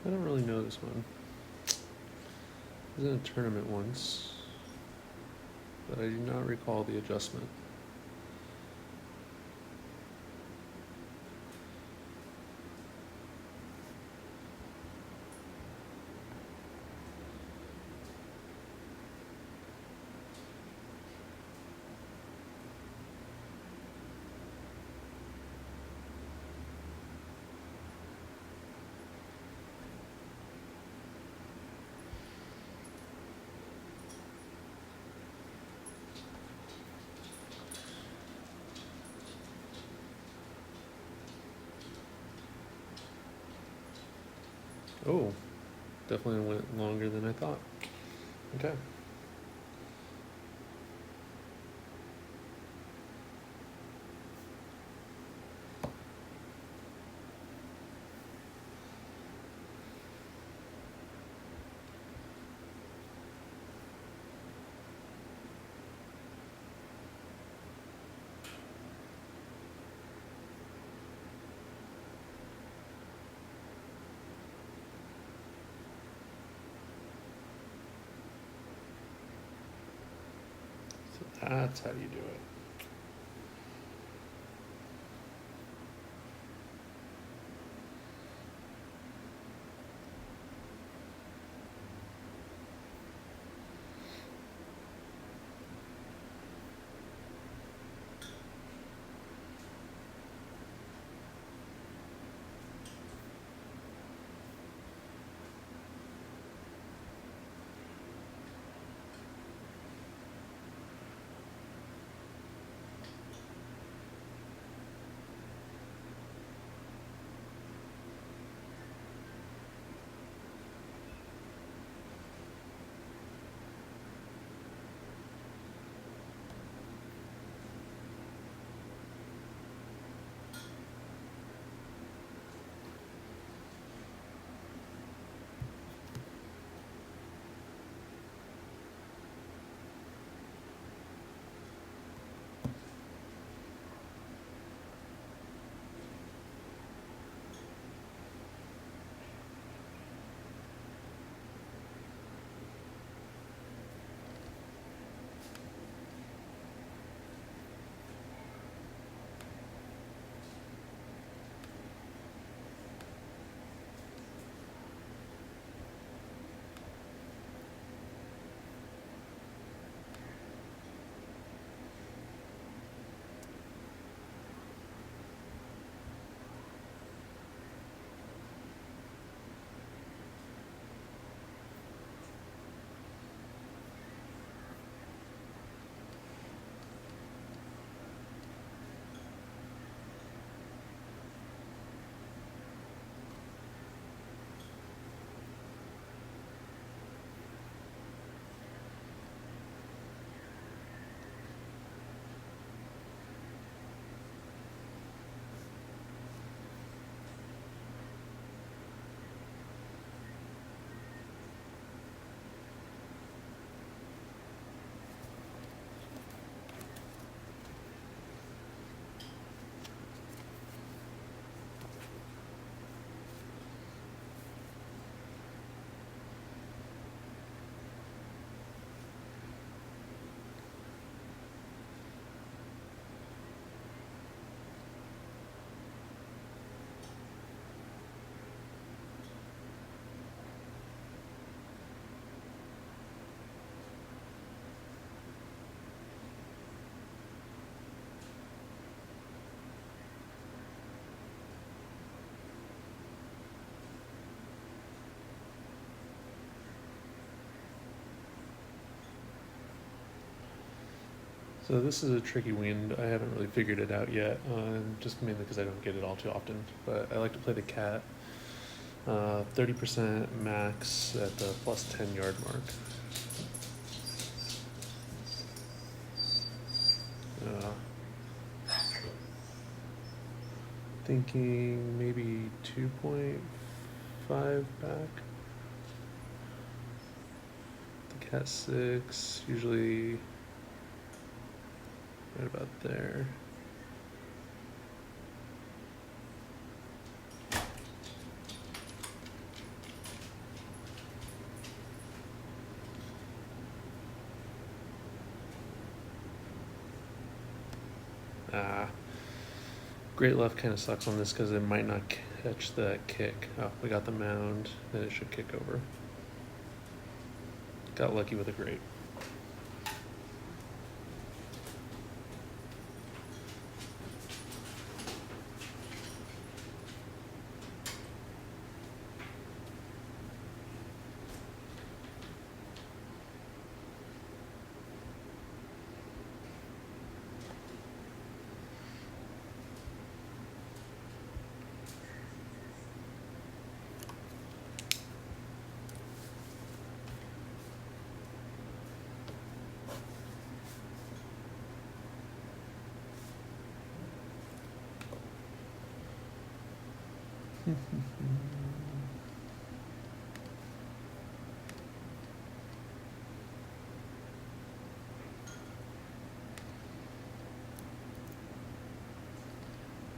I don't really know this one. I was in a tournament once, but I do not recall the adjustment. Oh, definitely went longer than I thought. Okay. So that's how you do it. So this is a tricky wind. I haven't really figured it out yet, just mainly because I don't get it all too often. But I like to play the cat. 30% max at the plus 10-yard mark. Thinking maybe 2.5 back. The cat 6, usually right about there. Ah. Great left kind of sucks on this because it might not catch that kick. Oh, we got the mound. Then it should kick over. Got lucky with a great.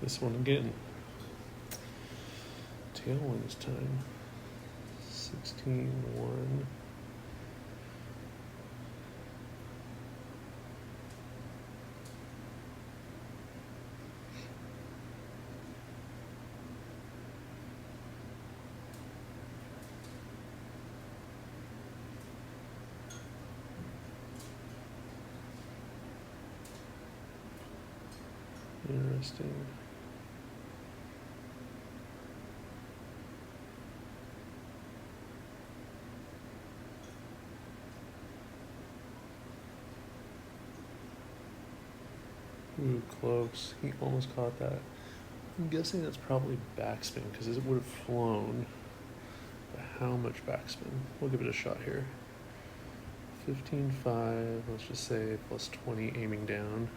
This one again. Tailwind this time. 16-1. Interesting. Ooh, close. He almost caught that. I'm guessing that's probably backspin because it would have flown. But how much backspin? We'll give it a shot here. 15.5, let's just say plus 20 aiming down.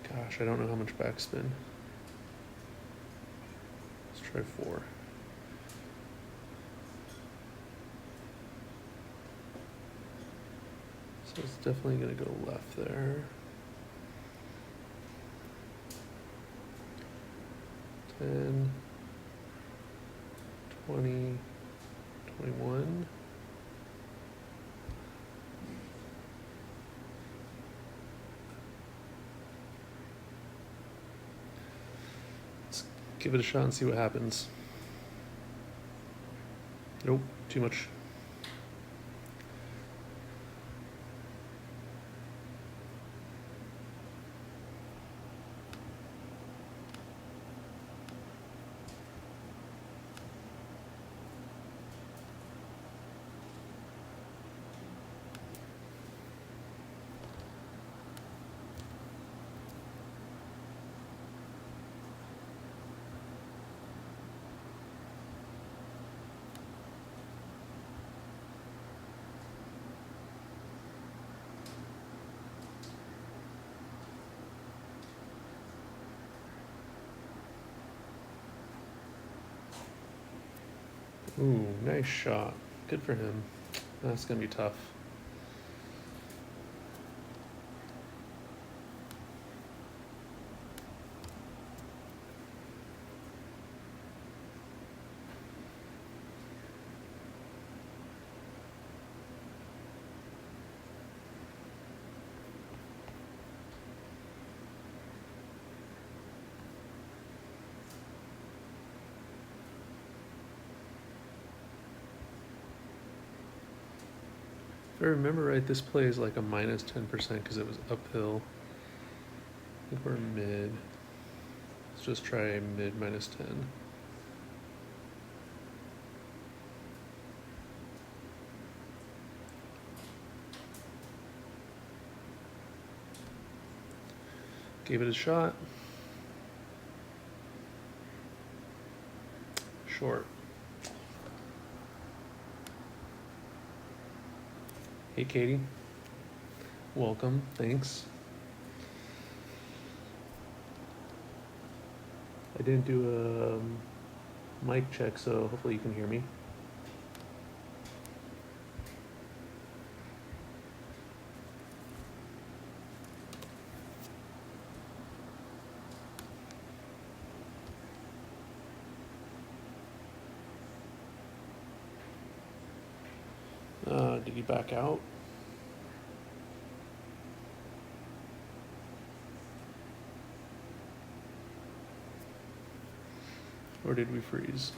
Gosh, I don't know how much backspin. Let's try 4. So it's definitely going to go left there. 10, 20, 21. Let's give it a shot and see what happens. Nope, too much. Ooh, nice shot. Good for him. That's going to be tough. If I remember right, this play is like a minus 10% because it was uphill. I think we're mid. Let's just try mid minus 10. Gave it a shot. Short. Hey, Katie. Welcome. Thanks. I didn't do a mic check, so hopefully you can hear me. Did he back out? Or did we freeze?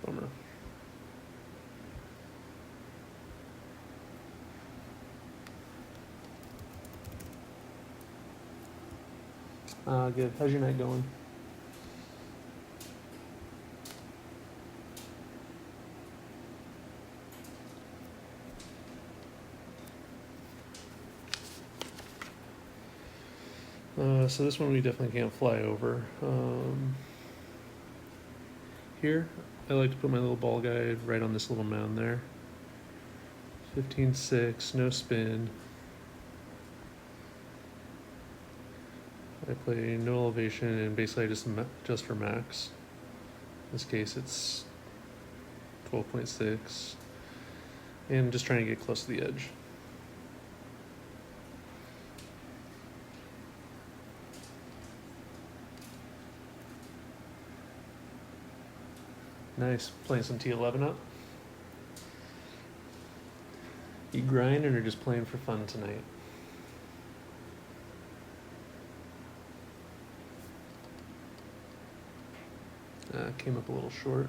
Bummer. Good. How's your night going? So this one we definitely can't fly over. Here, I like to put my little ball guide right on this little mound there. 15-6, no spin. I play no elevation and basically I just for max. In this case it's 12.6. And just trying to get close to the edge. Nice, playing some T11 up. You grinding or just playing for fun tonight? Came up a little short.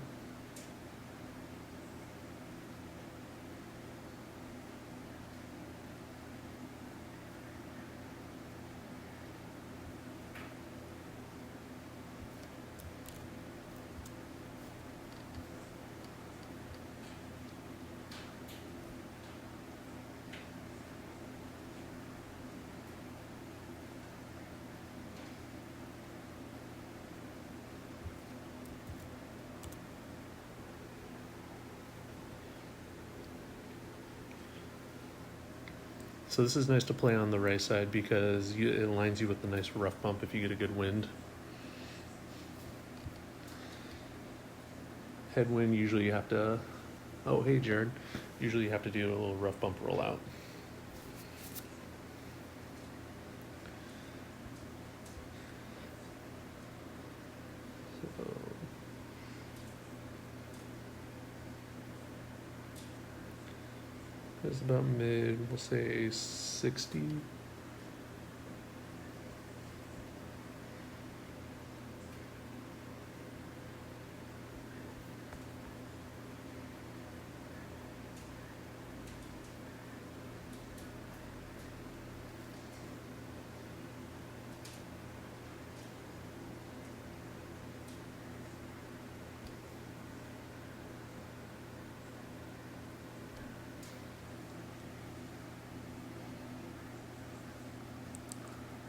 So this is nice to play on the right side because it aligns you with the nice rough bump if you get a good wind. Headwind, usually you have to, oh hey Jared, usually you have to do a little rough bump rollout. So, it's about mid, we'll say 60.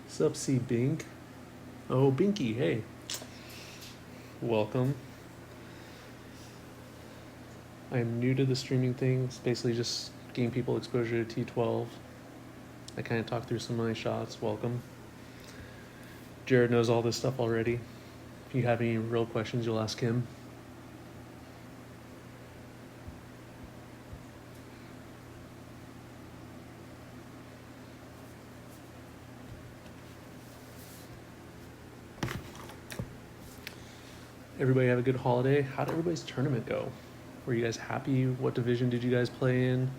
Sup, C Bink? Oh, Binky, hey. Welcome. I'm new to the streaming thing. It's basically just getting people exposure to T12. I kind of talked through some of my shots. Welcome. Jared knows all this stuff already. If you have any real questions, you'll ask him. Everybody have a good holiday. How did everybody's tournament go? Were you guys happy? What division did you guys play in?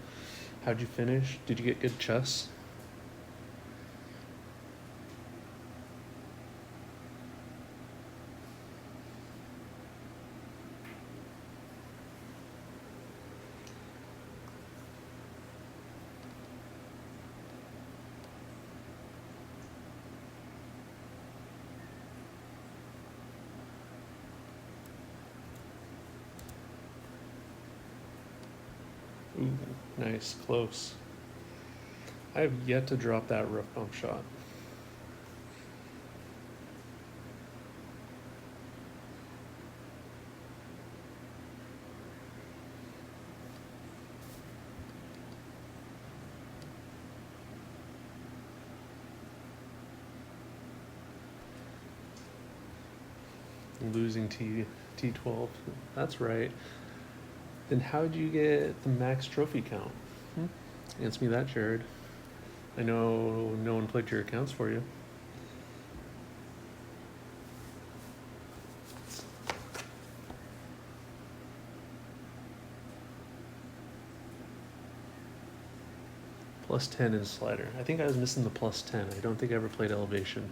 How'd you finish? Did you get good chess? Ooh, nice, close. I have yet to drop that rough bump shot. Losing T12. That's right. Then how did you get the max trophy count? Answer me that, Jared. I know no one played your accounts for you. Plus 10 in slider. I think I was missing the plus 10. I don't think I ever played elevation.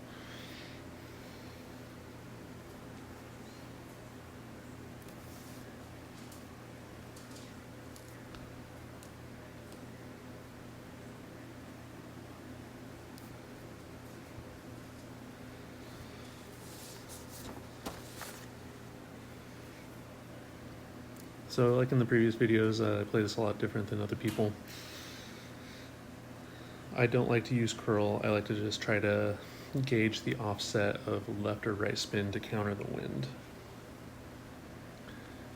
So like in the previous videos, I play this a lot different than other people. I don't like to use curl. I like to just try to gauge the offset of left or right spin to counter the wind.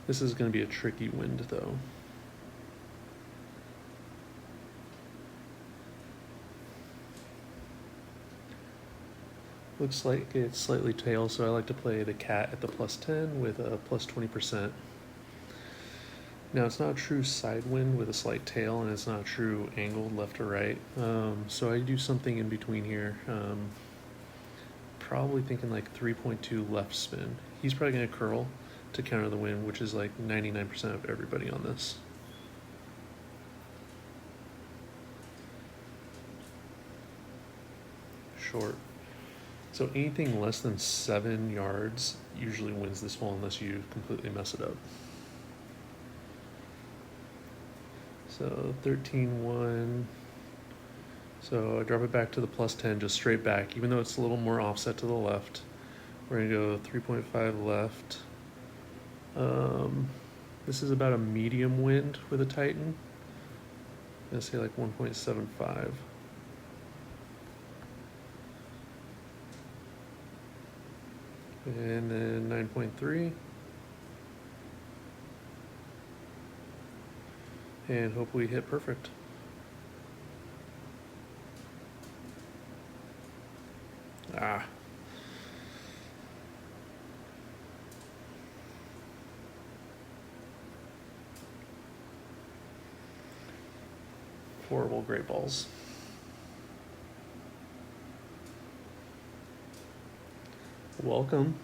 This is going to be a tricky wind though. Looks like it's slightly tail, so I like to play the cat at the plus 10 with a plus 20%. Now it's not a true side wind with a slight tail, and it's not a true angled left or right. So I do something in between here. Probably thinking like 3.2 left spin. He's probably going to curl to counter the wind, which is like 99% of everybody on this. Short. So anything less than 7 yards usually wins this hole unless you completely mess it up. So 13-1. So I drop it back to the plus 10, just straight back, even though it's a little more offset to the left. We're gonna go 3.5 left. This is about a medium wind with a Titan. I'm gonna say like 1.75. And then 9.3. And hope we hit perfect. Ah. Horrible great balls. Welcome.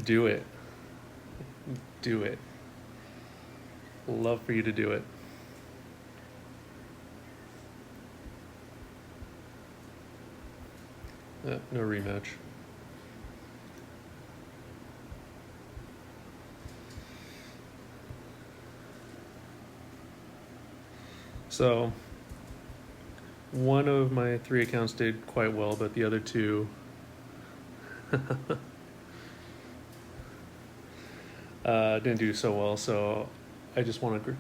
Do it. Do it. Love for you to do it. No rematch. So one of my 3 accounts did quite well, but the other 2 didn't do so well. So I just want to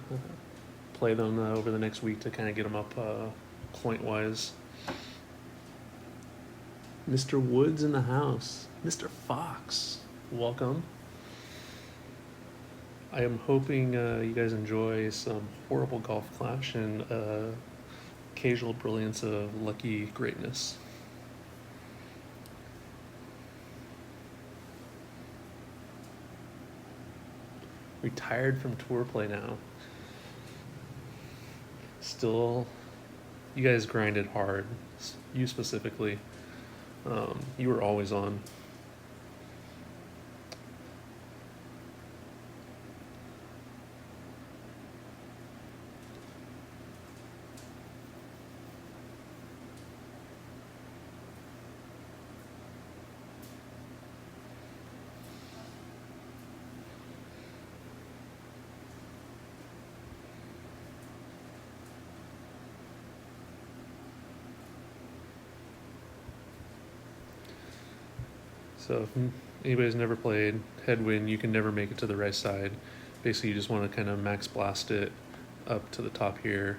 play them over the next week to kind of get them up point-wise. Mr. Woods in the house. Mr. Fox, welcome. I am hoping you guys enjoy some horrible golf clash and occasional brilliance of lucky greatness. Retired from tour play now. Still, you guys grinded hard. You specifically. You were always on. So if anybody's never played headwind, you can never make it to the right side. Basically, you just want to kind of max blast it up to the top here.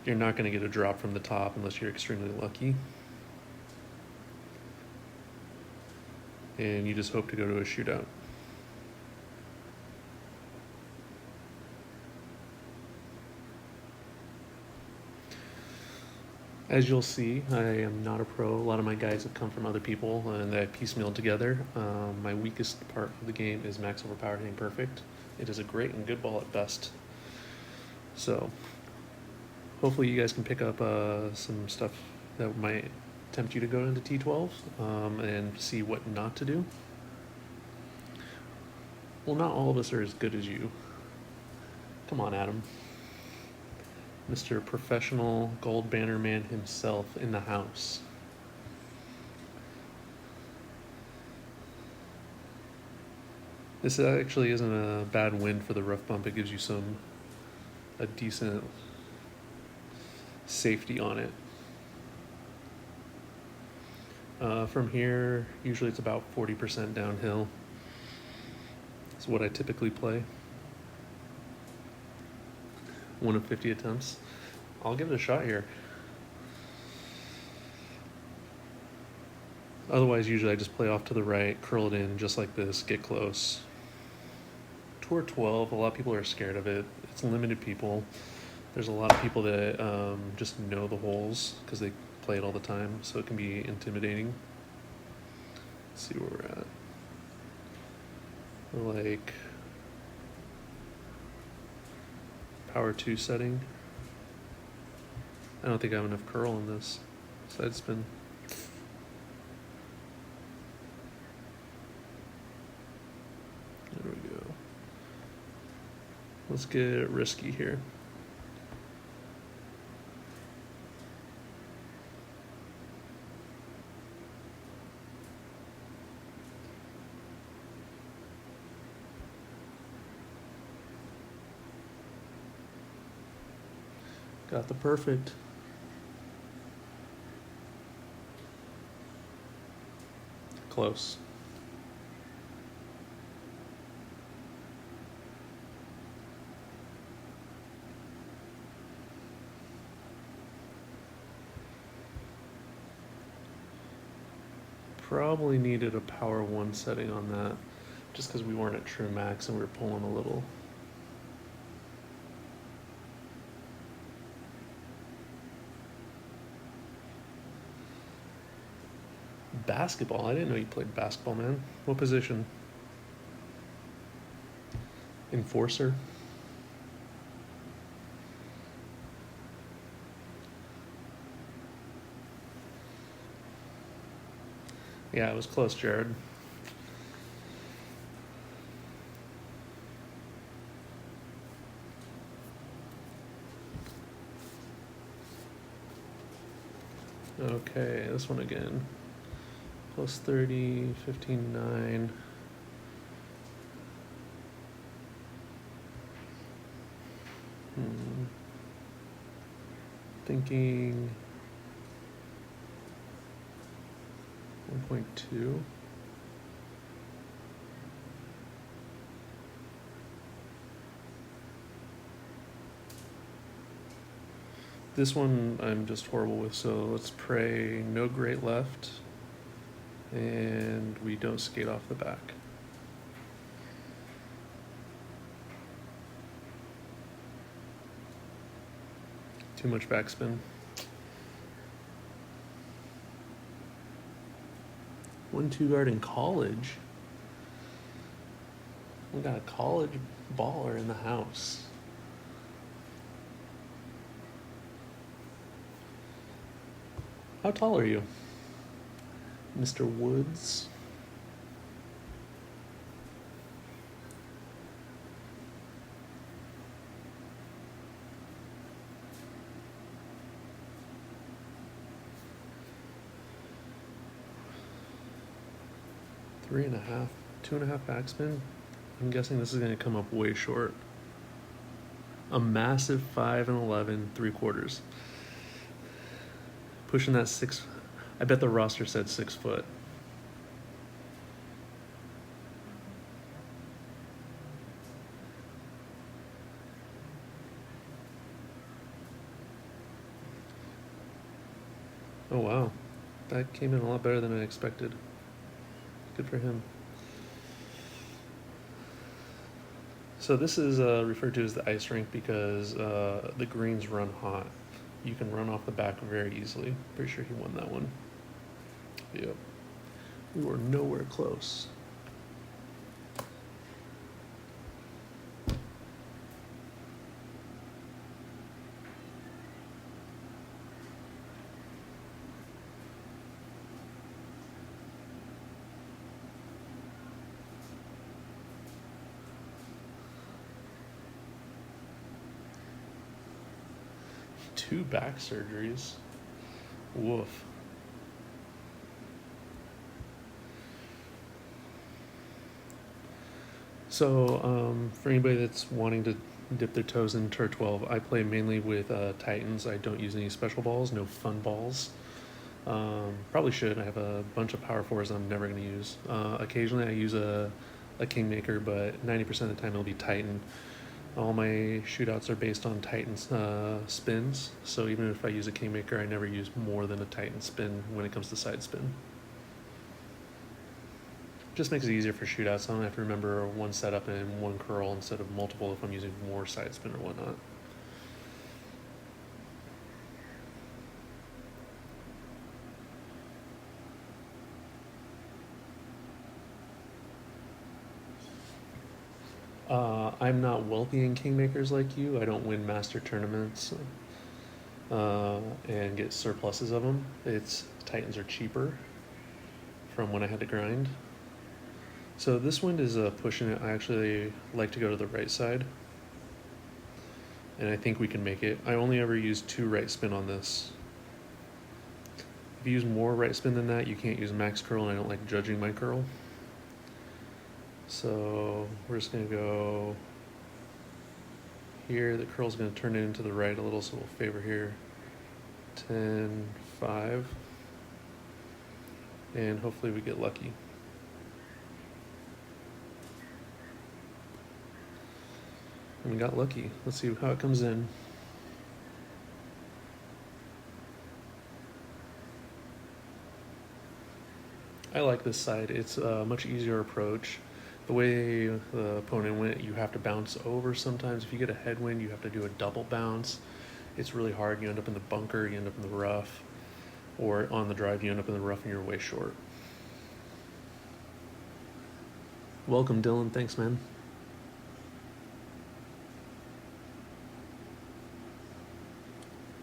You're not going to get a drop from the top unless you're extremely lucky. And you just hope to go to a shootout. As you'll see, I am not a pro. A lot of my guys have come from other people and I piecemealed together. My weakest part of the game is max overpower hitting perfect. It is a great and good ball at best. So hopefully you guys can pick up some stuff that might tempt you to go into T12 and see what not to do. Well, not all of us are as good as you. Come on, Adam. Mr. Professional Gold Banner Man himself in the house. This actually isn't a bad win for the rough bump. It gives you a decent safety on it. From here, usually it's about 40% downhill. That's what I typically play. 1 of 50 attempts. I'll give it a shot here. Otherwise, usually I just play off to the right, curl it in just like this, get close. Tour 12, a lot of people are scared of it. It's limited people. There's a lot of people that just know the holes because they play it all the time, so it can be intimidating. Let's see where we're at. We're like power 2 setting. I don't think I have enough curl in this side spin. There we go. Let's get risky here. Got the perfect. Close. Probably needed a power 1 setting on that, just because we weren't at trim max and we were pulling a little. Basketball? I didn't know you played basketball, man. What position? Enforcer? Yeah, it was close, Jared. Okay, this one again. Plus 30, 15, 9. Thinking 1.2. This one I'm just horrible with, so let's pray no great left and we don't skate off the back. Too much backspin. 1-2 guard in college. We got a college baller in the house. How tall are you, Mr. Woods? Three and a half, 2.5 backspin. I'm guessing this is going to come up way short. A massive 5 and 11 3/4. Pushing that 6. I bet the roster said 6 foot. Oh wow, that came in a lot better than I expected. Good for him. So this is referred to as the ice rink because the greens run hot. You can run off the back very easily. Pretty sure he won that one. Yep. We were nowhere close. 2 back surgeries. Woof. So, for anybody that's wanting to dip their toes in T12, I play mainly with Titans. I don't use any special balls, no fun balls. Probably should. I have a bunch of power fours I'm never going to use. Occasionally I use a Kingmaker, but 90% of the time it'll be Titan. All my shootouts are based on Titan spins, so even if I use a Kingmaker, I never use more than a Titan spin when it comes to side spin. Just makes it easier for shootouts. I don't have to remember one setup and one curl instead of multiple if I'm using more side spin or whatnot. I'm not wealthy in Kingmakers like you. I don't win master tournaments and get surpluses of them. Titans are cheaper from when I had to grind. So this wind is pushing it. I actually like to go to the right side. And I think we can make it. I only ever use 2 right spin on this. If you use more right spin than that, you can't use max curl, and I don't like judging my curl. So we're just going to go here. The curl's going to turn it into the right a little, so we'll favor here 10, 5. And hopefully we get lucky. And we got lucky. Let's see how it comes in. I like this side. It's a much easier approach. The way the opponent went, you have to bounce over sometimes. If you get a headwind, you have to do a double bounce. It's really hard. You end up in the bunker, you end up in the rough, or on the drive, you end up in the rough and you're way short. Welcome, Dylan. Thanks, man.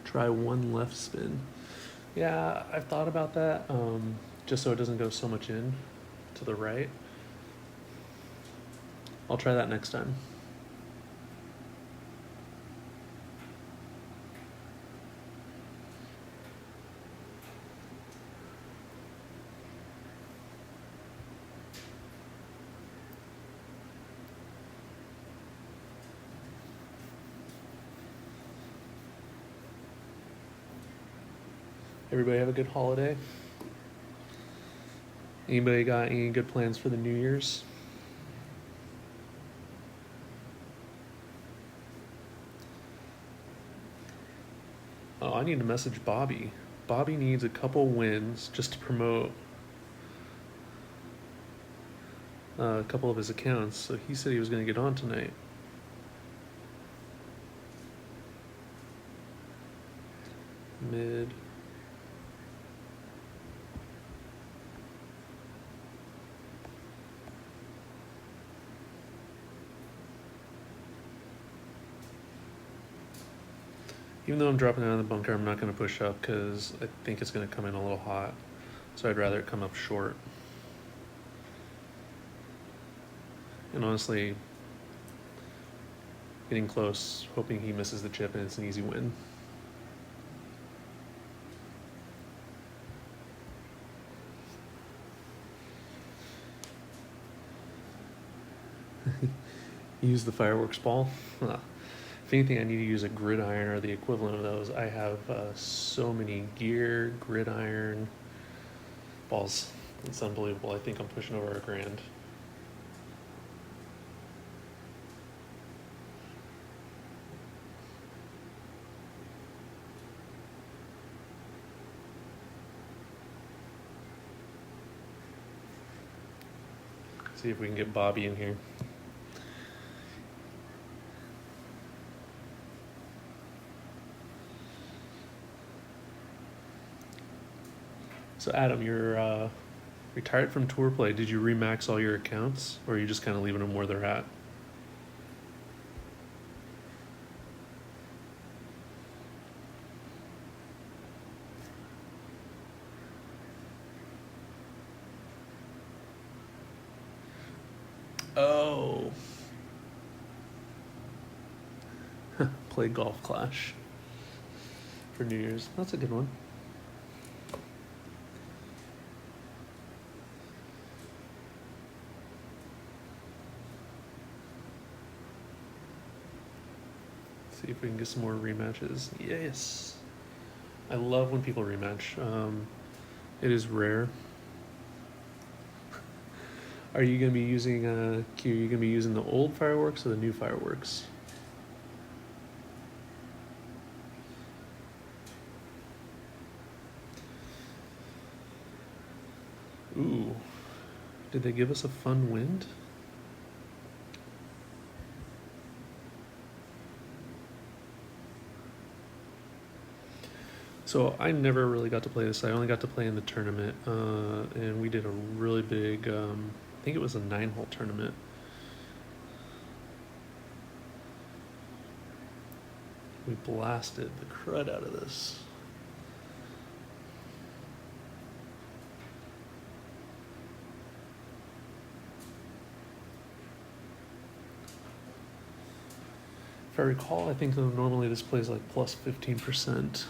Try one left spin. Yeah, I've thought about that, just so it doesn't go so much in to the right. I'll try that next time. Everybody have a good holiday. Anybody got any good plans for the New Year's? Oh, I need to message Bobby. Bobby needs a couple wins just to promote a couple of his accounts. So he said he was going to get on tonight. Mid. Even though I'm dropping out of the bunker, I'm not going to push up because I think it's going to come in a little hot. So I'd rather it come up short. And honestly, getting close, hoping he misses the chip, and it's an easy win. Use the fireworks ball. If anything, I need to use a gridiron or the equivalent of those. I have so many gear, gridiron, balls. It's unbelievable. I think I'm pushing over $1,000. See if we can get Bobby in here. So Adam, you're retired from tour play. Did you remax all your accounts, or are you just kind of leaving them where they're at? Oh. Play Golf Clash. for New Year's. That's a good one. See if we can get some more rematches. Yes. I love when people rematch. It is rare. Are you gonna be using Q? Are you gonna be using the old fireworks or the new fireworks? Ooh, did they give us a fun wind? So I never really got to play this. I only got to play in the tournament, and we did a really big. I think it was a 9-hole tournament. We blasted the crud out of this. If I recall, I think normally this plays like plus 15%.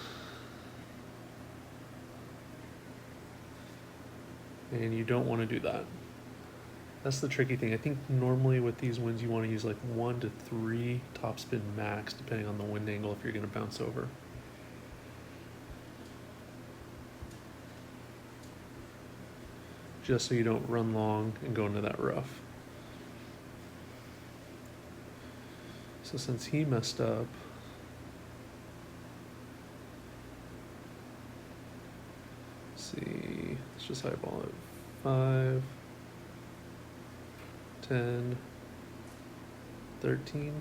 And you don't want to do that. That's the tricky thing. I think normally with these winds you want to use like 1 to 3 topspin max depending on the wind angle if you're going to bounce over. Just so you don't run long and go into that rough. So since he messed up, let's see, let's just highball it. 5, 10, 13.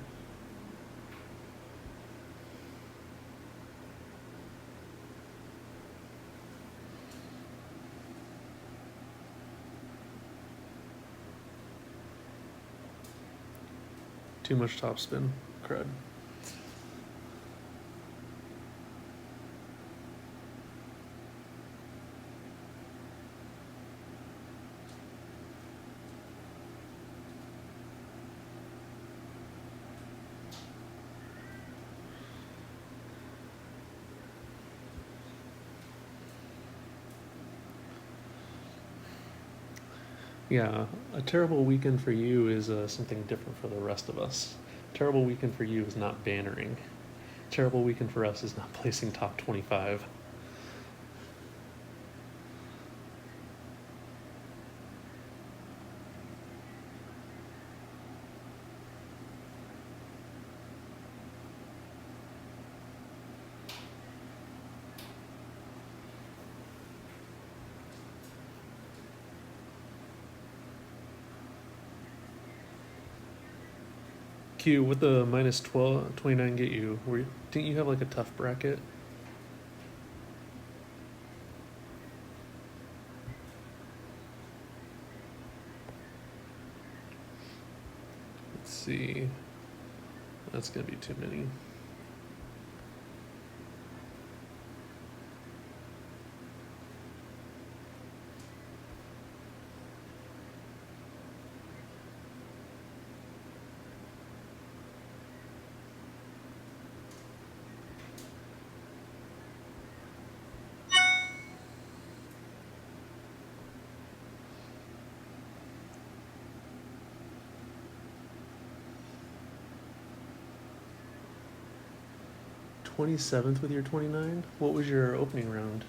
Too much topspin, crud. Yeah, a terrible weekend for you is something different for the rest of us. Terrible weekend for you is not bannering. Terrible weekend for us is not placing top 25. Q, what the minus 29 get you? Didn't you have like a tough bracket? Let's see. That's gonna be too many. .27th with your 29? What was your opening round?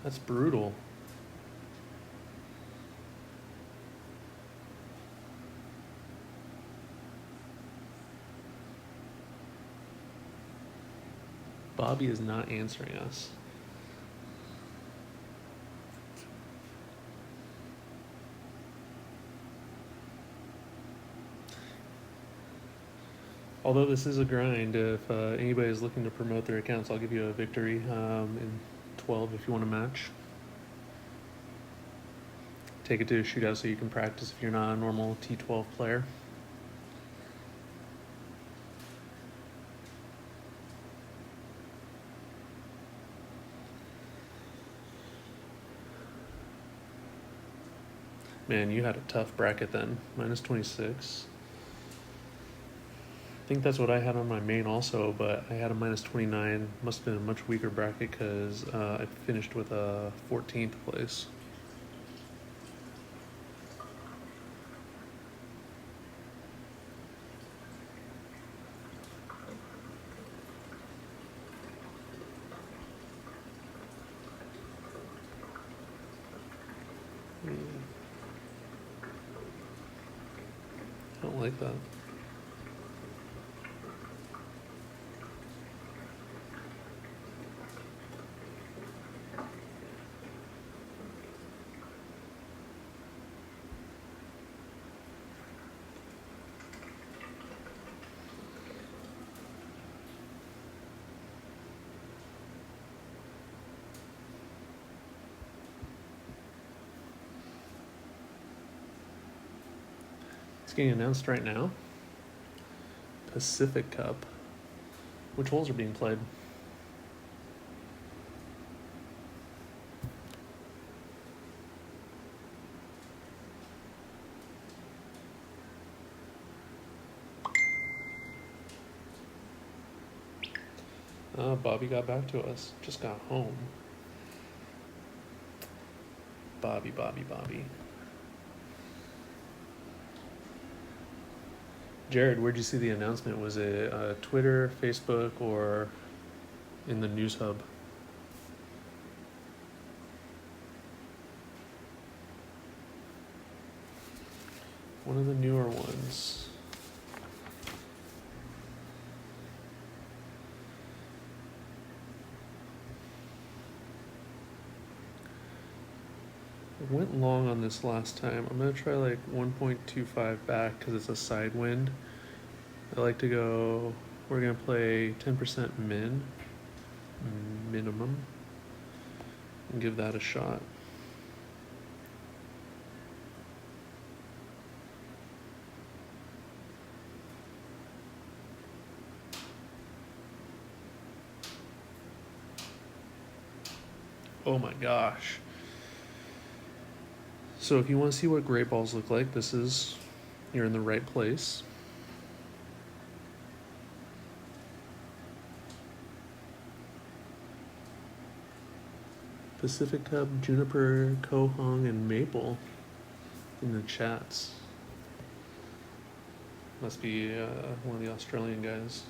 That's brutal. Bobby is not answering us. Although this is a grind, if anybody is looking to promote their accounts, I'll give you a victory in 12 if you want to match. Take it to a shootout so you can practice if you're not a normal T12 player. Man, you had a tough bracket then. Minus 26. think that's what I had on my main also, but I had a minus 29. Must have been a much weaker bracket because I finished with a 14th place. I don't like that. It's getting announced right now. Pacific Cup. Which holes are being played? Bobby got back to us. Just got home. Bobby. Jared, where'd you see the announcement? Was it Twitter, Facebook, or in the news hub? One of the newer ones. I went long on this last time. I'm gonna try like 1.25 back because it's a side wind. I like to go, we're gonna play 10% minimum, and give that a shot. Oh my gosh. So if you want to see what great balls look like, you're in the right place. Pacific Cup, Juniper, Kohong, and Maple in the chats. Must be one of the Australian guys.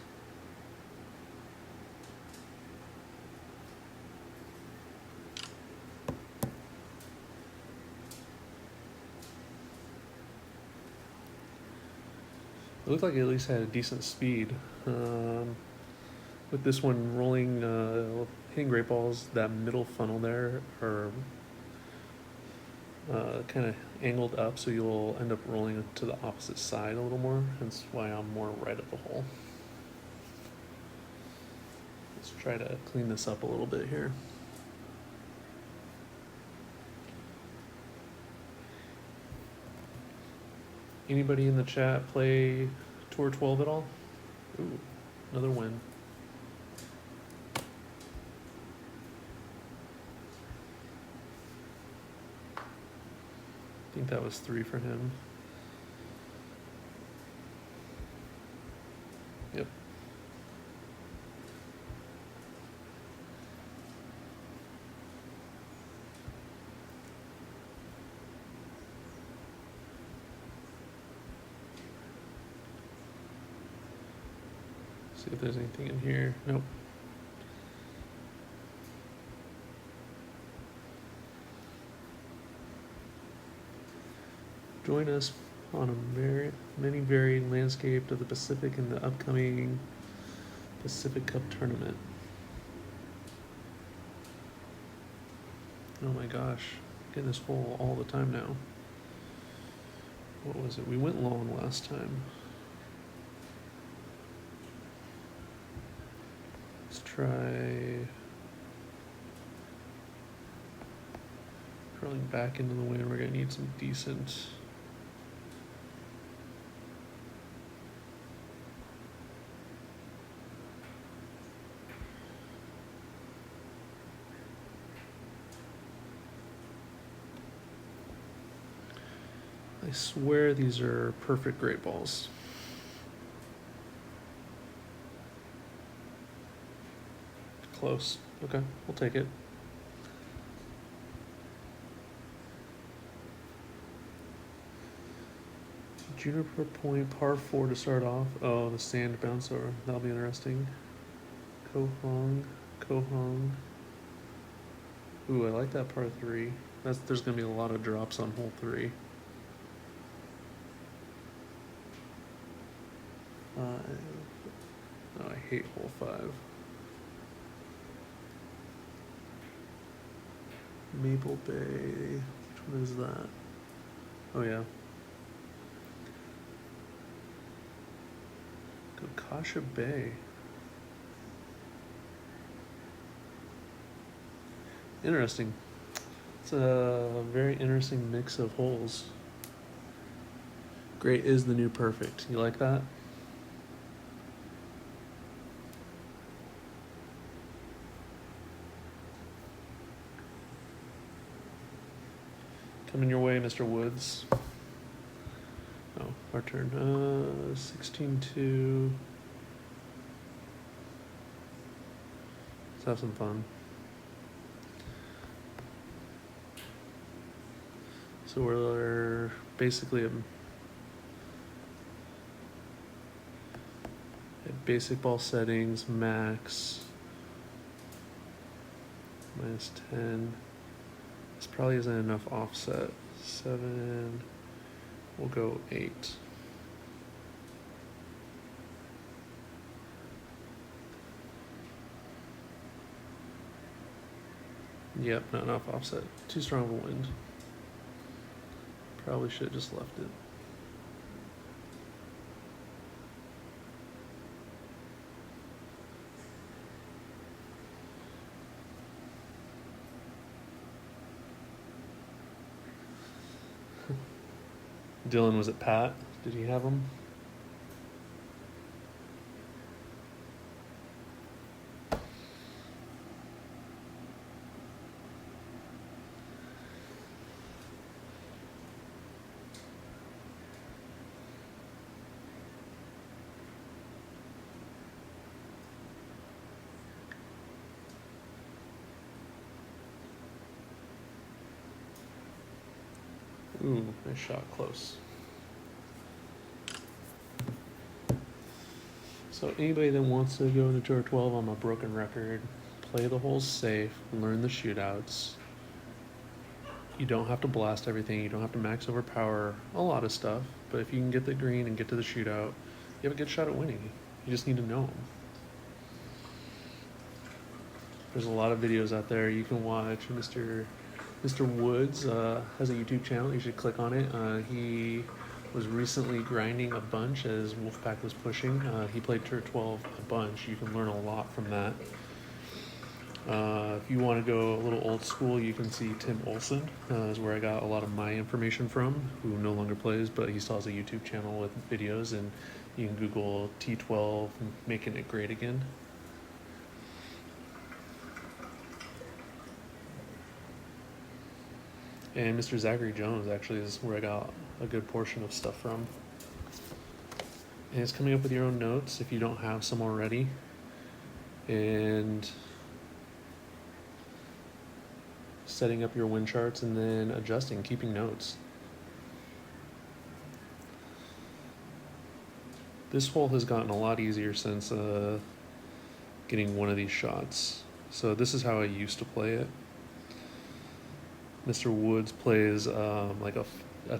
It looked like it at least had a decent speed. With this one rolling, hitting great balls, that middle funnel there are kind of angled up, so you'll end up rolling to the opposite side a little more. That's why I'm more right of the hole. Let's try to clean this up a little bit here. Anybody in the chat play Tour 12 at all? Ooh, another win. I think that was 3 for him. Yep. See if there's anything in here. Nope. Join us on a many varied landscape of the Pacific in the upcoming Pacific Cup tournament. Oh my gosh, getting this hole all the time now. What was it? We went long last time. Let's try curling back into the wind. We're gonna need some decent. I swear these are perfect great balls. close. Okay, we'll take it. Juniper Point, par 4 to start off. Oh, the sand bouncer. That'll be interesting. Kohong. Ooh, I like that par 3. There's going to be a lot of drops on hole 3. Oh, I hate hole 5. Maple Bay. Which one is that? Oh, yeah. Kasha Bay. Interesting. It's a very interesting mix of holes. Great is the new perfect. You like that? Coming your way, Mr. Woods. Oh, our turn. 16-2. Let's have some fun. So we're basically at basic ball settings, max, -10. This probably isn't enough offset. 7, we'll go 8. Yep, not enough offset. Too strong of a wind. Probably should have just left it. Dylan, was it Pat? Did he have him? Ooh, nice shot, close. So anybody that wants to go into Tour 12 on a broken record, play the holes safe, learn the shootouts. You don't have to blast everything, you don't have to max overpower a lot of stuff, but if you can get the green and get to the shootout, you have a good shot at winning. You just need to know them. There's a lot of videos out there you can watch. Mr. Woods has a YouTube channel. You should click on it. He was recently grinding a bunch as Wolfpack was pushing. He played Tour 12 a bunch. You can learn a lot from that. If you want to go a little old school, you can see Tim Olson is where I got a lot of my information from, who no longer plays, but he still has a YouTube channel with videos, and you can Google T12 making it great again. And Mr. Zachary Jones actually is where I got a good portion of stuff from. And it's coming up with your own notes if you don't have some already. And setting up your wind charts and then adjusting, keeping notes. This hole has gotten a lot easier since getting one of these shots. So this is how I used to play it. Mr. Woods plays like a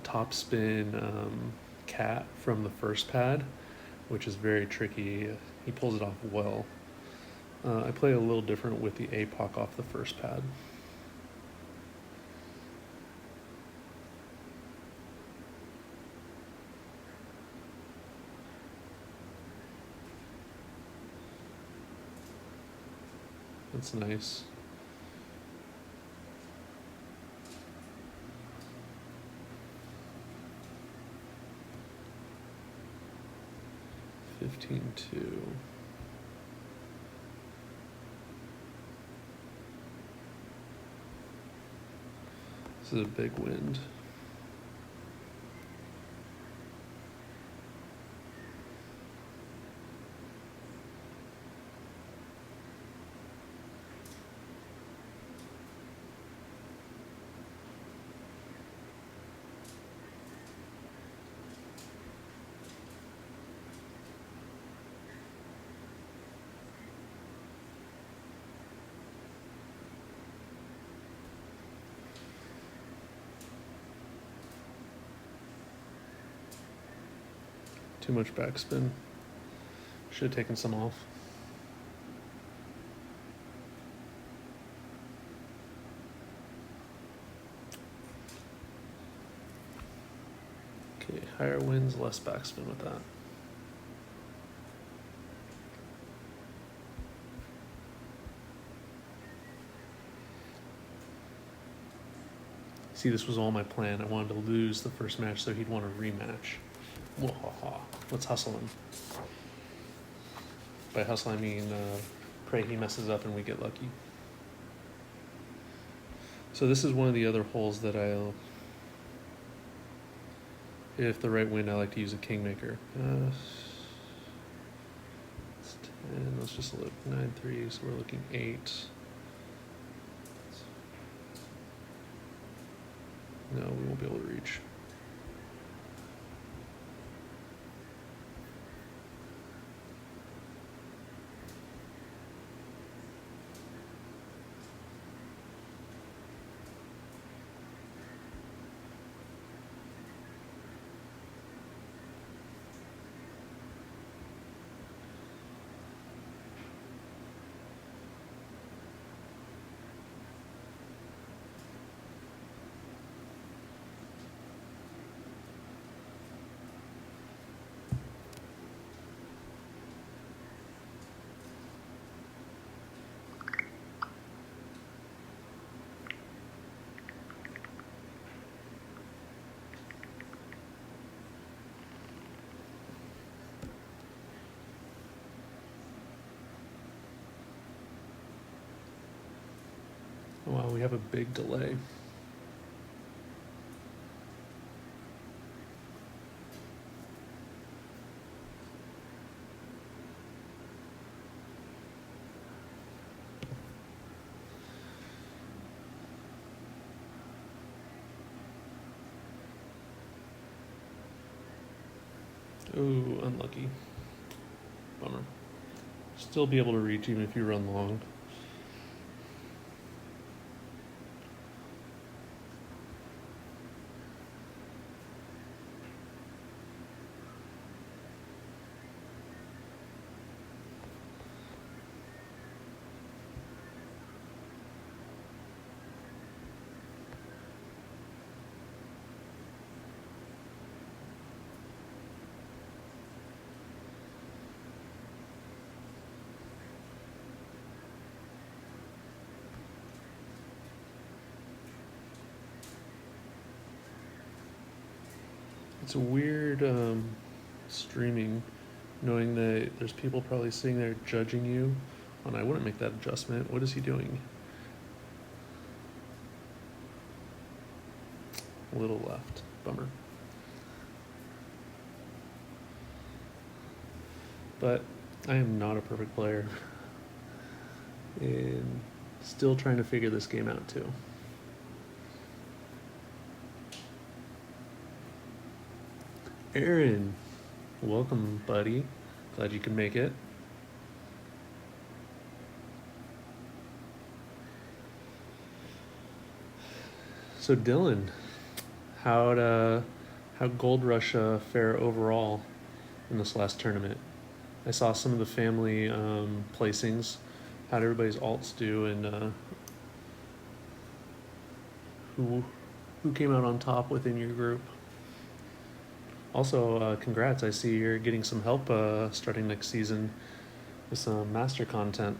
top spin cat from the first pad, which is very tricky. He pulls it off well. I play a little different with the APOC off the first pad. That's nice. (15-2). This is a big wind. Too much backspin. Should have taken some off. Okay, higher wins, less backspin with that. See, this was all my plan. I wanted to lose the first match so he'd want a rematch. Wahaha. Let's hustle him. By hustle, I mean pray he messes up and we get lucky. So this is one of the other holes that I'll... If the right wind, I like to use a kingmaker. It's 10, let's just look. 9-3, so we're looking 8. No, we won't be able to reach. Wow, we have a big delay. Ooh, unlucky. Bummer. Still be able to reach even if you run long. It's a weird streaming, knowing that there's people probably sitting there judging you. And I wouldn't make that adjustment. What is he doing? A little left. Bummer. But I am not a perfect player. And still trying to figure this game out too. Aaron, welcome, buddy. Glad you could make it. So Dylan, how'd Gold Rush fare overall in this last tournament? I saw some of the family placings. How'd everybody's alts do, and who came out on top within your group? Also, congrats. I see you're getting some help starting next season with some master content.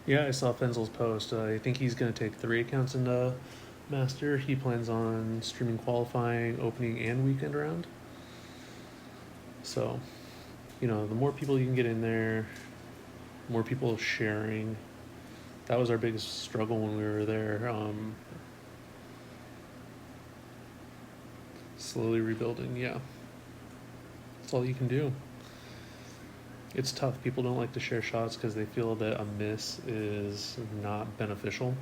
Yeah, I saw Fenzel's post. I think he's going to take 3 accounts into master. He plans on streaming qualifying, opening, and weekend round. So, you know, the more people you can get in there, more people sharing. That was our biggest struggle when we were there. Slowly rebuilding, yeah. That's all you can do. It's tough. People don't like to share shots because they feel that a miss is not beneficial.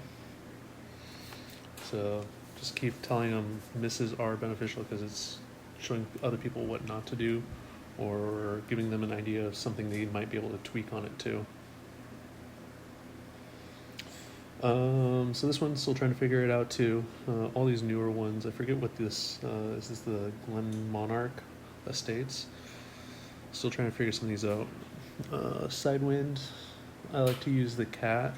So just keep telling them misses are beneficial because it's showing other people what not to do or giving them an idea of something they might be able to tweak on it too. So this one's still trying to figure it out too. All these newer ones, I forget what this is. This the Glen Monarch Estates. Still trying to figure some of these out. Sidewind, I like to use the cat.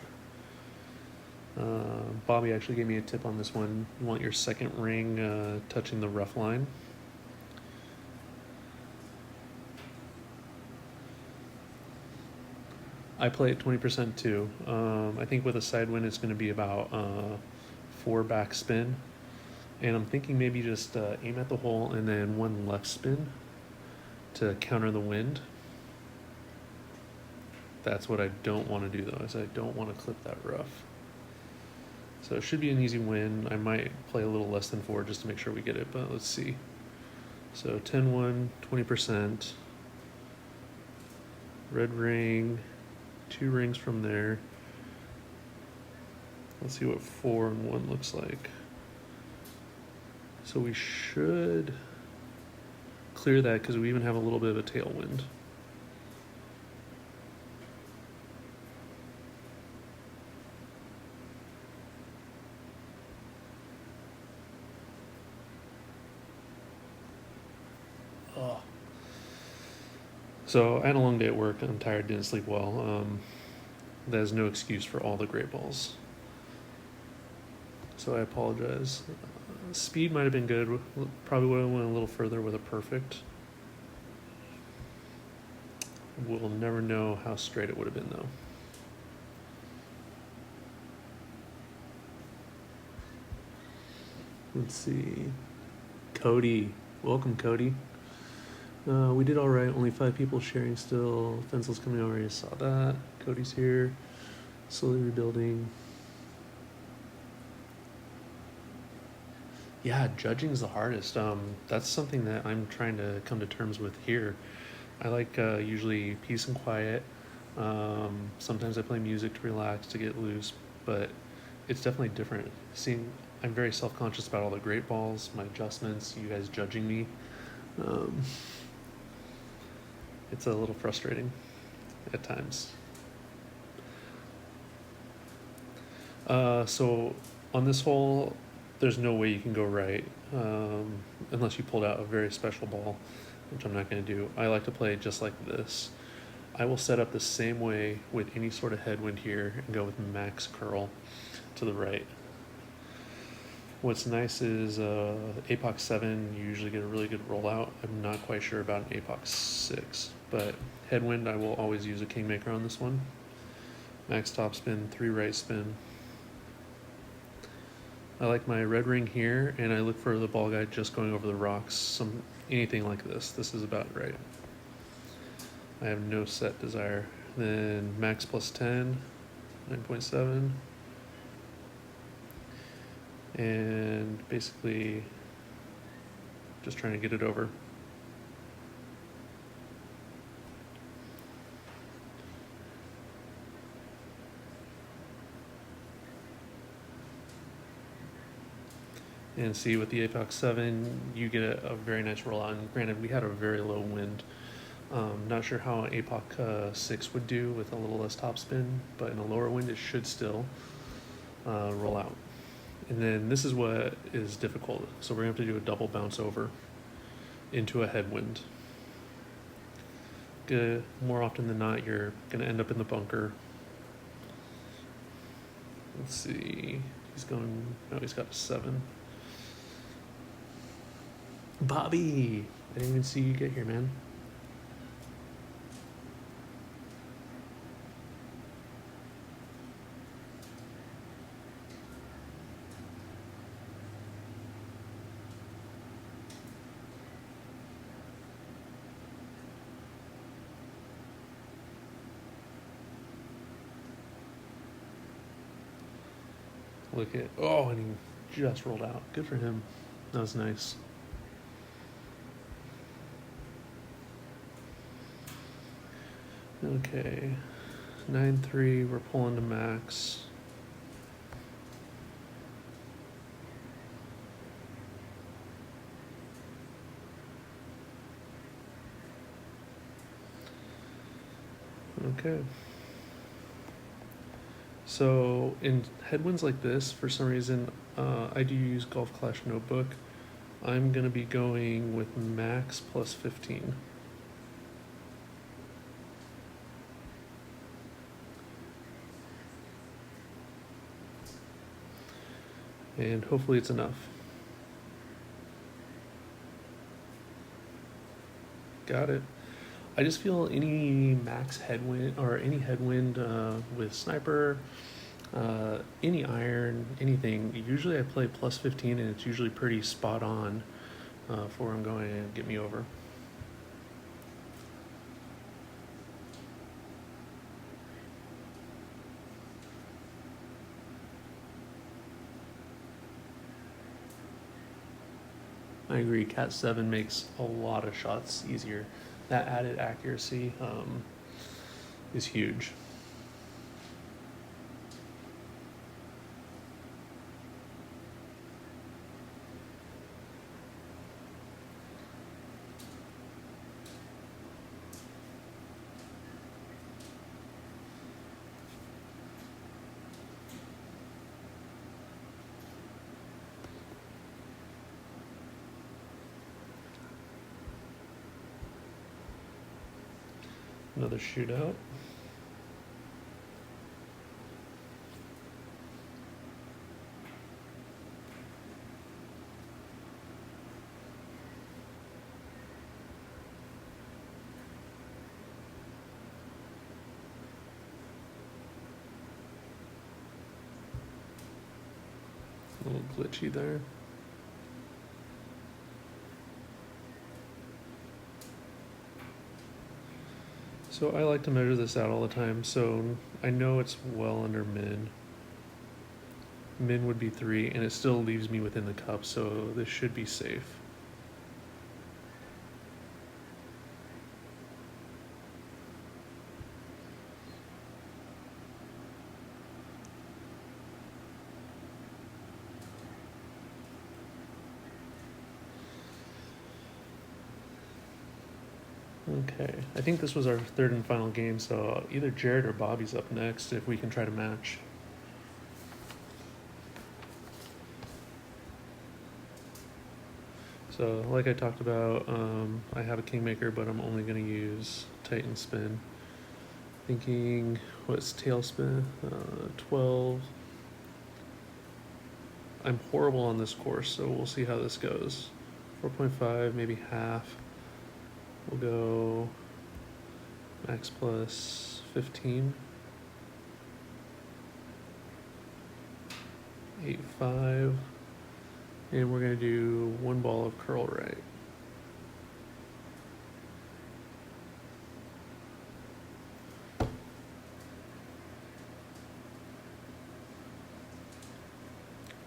Bobby actually gave me a tip on this one. You want your second ring touching the rough line. I play at 20% too. I think with a side wind, it's going to be about 4 back spin. And I'm thinking maybe just aim at the hole and then 1 left spin to counter the wind. That's what I don't want to do though, is I don't want to clip that rough. So it should be an easy win. I might play a little less than 4 just to make sure we get it, but let's see. So 10-1, 20%. Red ring, 2 rings from there. Let's see what 4 and 1 looks like. So we should clear that because we even have a little bit of a tailwind. Oh. So I had a long day at work. I'm tired, didn't sleep well. That is no excuse for all the great balls. So I apologize. Speed might have been good. Probably would have went a little further with a perfect. We'll never know how straight it would have been though. Let's see. Cody. Welcome, Cody. We did all right. Only 5 people sharing still. Fencel's coming over. You saw that. Cody's here. Slowly rebuilding. Yeah, judging's the hardest. That's something that I'm trying to come to terms with here. I like usually peace and quiet. Sometimes I play music to relax, to get loose, but it's definitely different. I'm very self-conscious about all the great balls, my adjustments, you guys judging me. It's a little frustrating at times. So on this hole, there's no way you can go right unless you pulled out a very special ball, which I'm not going to do. I like to play just like this. I will set up the same way with any sort of headwind here and go with max curl to the right. What's nice is APOC 7, you usually get a really good rollout. I'm not quite sure about an APOC 6, but headwind, I will always use a kingmaker on this one. Max top spin, 3 right spin. I like my red ring here, and I look for the ball guide just going over the rocks, anything like this. This is about right. I have no set desire. Then max plus 10, 9.7. And basically just trying to get it over. And see, with the APOC 7, you get a very nice rollout. And granted, we had a very low wind. Not sure how an APOC 6 would do with a little less topspin, but in a lower wind, it should still roll out. And then this is what is difficult. So we're going to have to do a double bounce over into a headwind. More often than not, you're going to end up in the bunker. Let's see. He's got a 7. Bobby! I didn't even see you get here, man. Look at, oh, and he just rolled out. Good for him. That was nice. Okay, 9-3, we're pulling to max. Okay. So in headwinds like this, for some reason, I do use Golf Clash Notebook. I'm gonna be going with max plus 15. And hopefully it's enough. Got it. I just feel any max headwind or any headwind with sniper, any iron, anything. Usually I play plus 15 and it's usually pretty spot on for where I'm going to get me over. I agree. Cat 7 makes a lot of shots easier. That added accuracy is huge. Another shootout. A little glitchy there. So I like to measure this out all the time, so I know it's well under min. Min would be 3, and it still leaves me within the cup, so this should be safe. Okay, I think this was our third and final game, so either Jared or Bobby's up next if we can try to match. So like I talked about, I have a Kingmaker, but I'm only going to use Titan Spin. Thinking, what's Tailspin? 12. I'm horrible on this course, so we'll see how this goes. 4.5, maybe half. We'll go max plus 15. 8.5. And we're going to do one ball of curl right.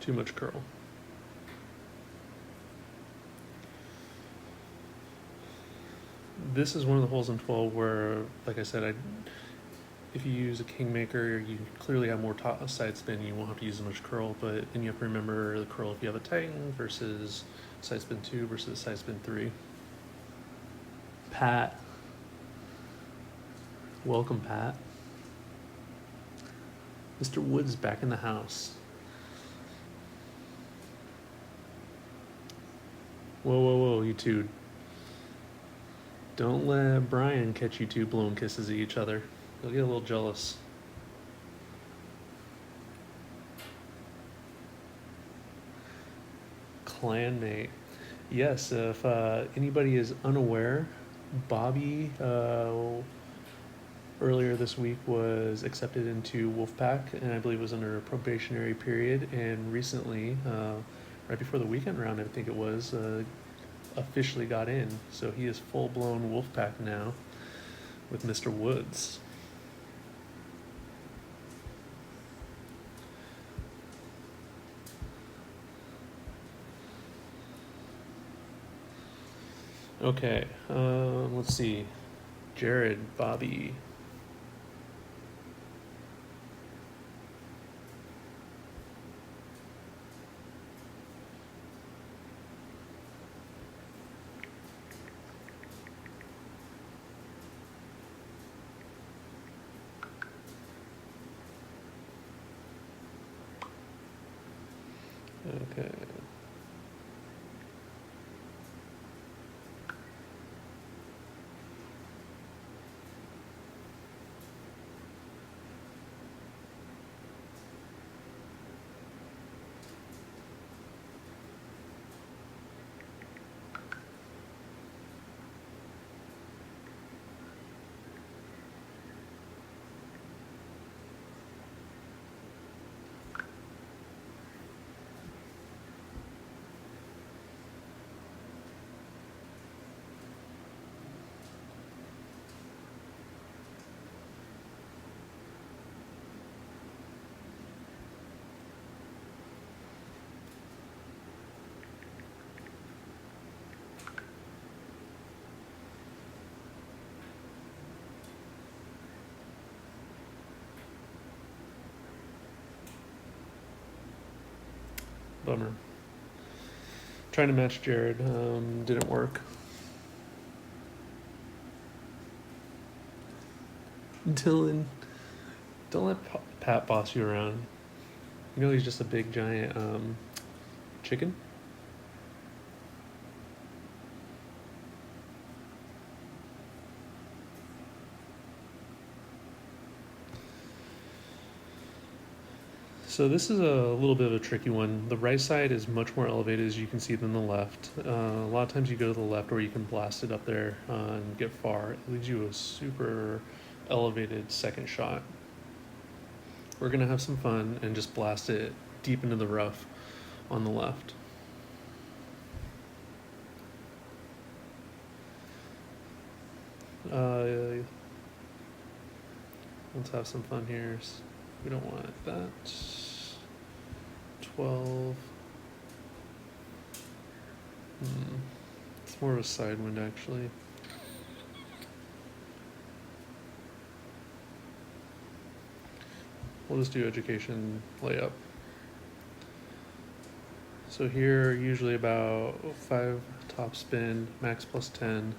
Too much curl. This is one of the holes in 12 where, like I said, if you use a Kingmaker, you clearly have more side spin. You won't have to use as much curl, but then you have to remember the curl if you have a Titan versus side spin 2 versus side spin 3. Pat. Welcome, Pat. Mr. Woods back in the house. Whoa, whoa, whoa, you two. Don't let Brian catch you two blowing kisses at each other. He'll get a little jealous. Clanmate. Yes, if anybody is unaware, Bobby earlier this week was accepted into Wolfpack, and I believe was under a probationary period, and recently, right before the weekend round, I think it was, officially got in. So he is full-blown Wolfpack now with Mr. Woods. Okay, let's see. Jared, Bobby. Okay. Bummer. Trying to match Jared, didn't work. Dylan, don't let Pat boss you around. You know he's just a big giant chicken. So this is a little bit of a tricky one. The right side is much more elevated, as you can see, than the left. A lot of times you go to the left where you can blast it up there and get far. It leaves you a super elevated second shot. We're gonna have some fun and just blast it deep into the rough on the left. Let's have some fun here. We don't want that. 12. It's more of a side wind, actually. We'll just do education layup. So here, usually about 5 top spin, max plus 10.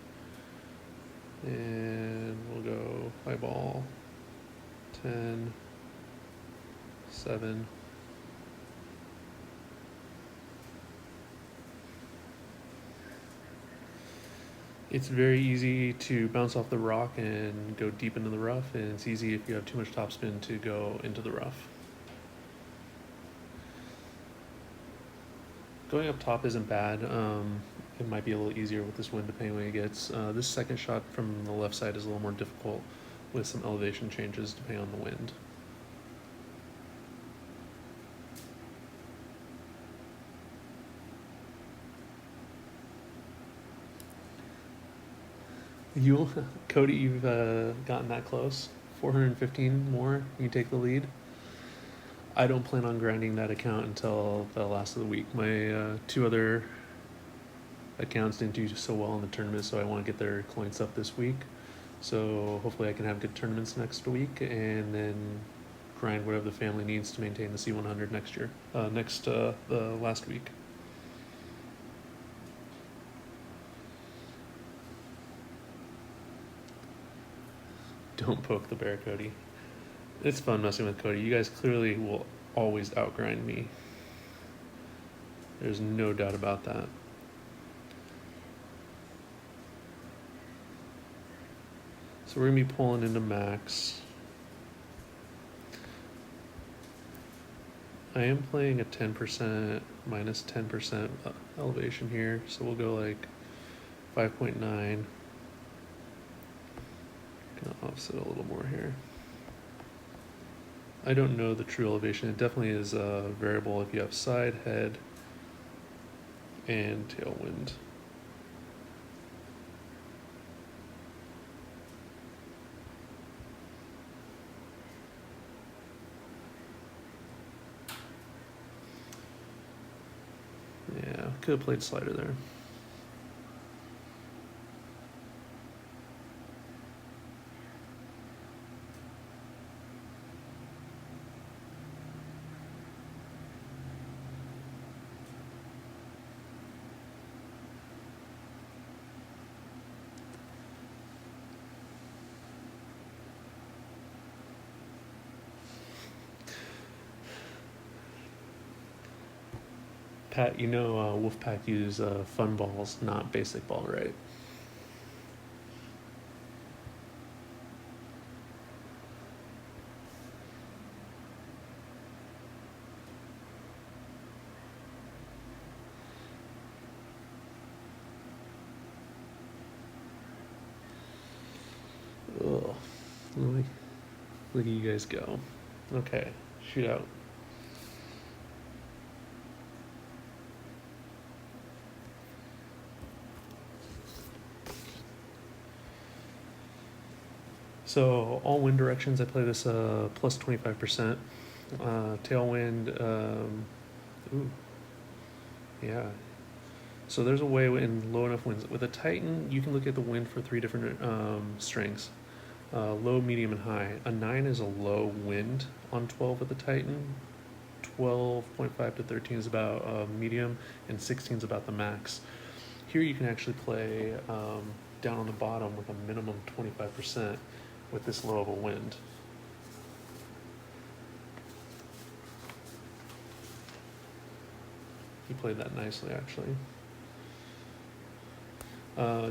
And we'll go high ball, 10, 7. It's very easy to bounce off the rock and go deep into the rough, and it's easy if you have too much topspin to go into the rough. Going up top isn't bad. It might be a little easier with this wind depending when it gets. This second shot from the left side is a little more difficult with some elevation changes depending on the wind. Cody, you've gotten that close. 415 more, you take the lead. I don't plan on grinding that account until the last of the week. My 2 other accounts didn't do so well in the tournament, so I want to get their coins up this week. So hopefully I can have good tournaments next week and then grind whatever the family needs to maintain the C100 next year. The last week. Don't poke the bear, Cody. It's fun messing with Cody. You guys clearly will always outgrind me. There's no doubt about that. So we're gonna be pulling into max. I am playing a 10% minus 10% elevation here, so we'll go like 5.9. Gonna offset a little more here. I don't know the true elevation. It definitely is a variable if you have side, head, and tailwind. Yeah, could have played slider there. Pat, you know Wolfpack use fun balls, not basic ball, right? Ugh. Look at you guys go. Okay, shoot out. So all wind directions, I play this plus 25%. Tailwind, ooh, yeah. So there's a way in low enough winds. With a Titan, you can look at the wind for 3 different strengths. Low, medium, and high. A 9 is a low wind on 12 with the Titan. 12.5 to 13 is about medium, and 16 is about the max. Here you can actually play down on the bottom with a minimum 25% with this low of a wind. He played that nicely, actually.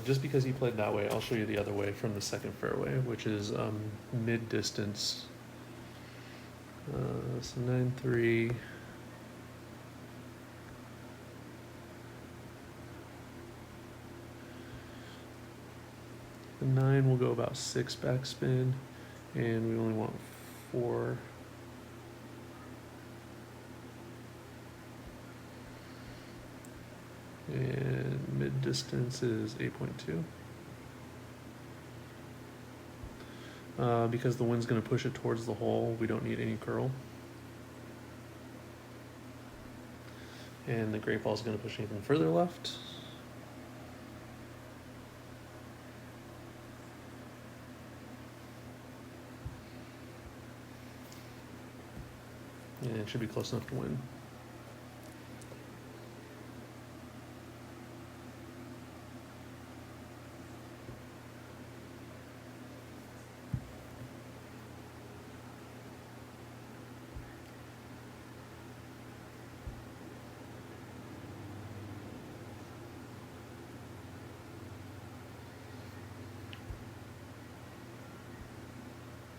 Just because he played that way, I'll show you the other way from the second fairway, which is mid-distance. So 9-3. The 9 will go about 6 backspin, and we only want 4. And mid distance is 8.2. Because the wind's going to push it towards the hole, we don't need any curl. And the great ball is going to push even further left. And it should be close enough to win.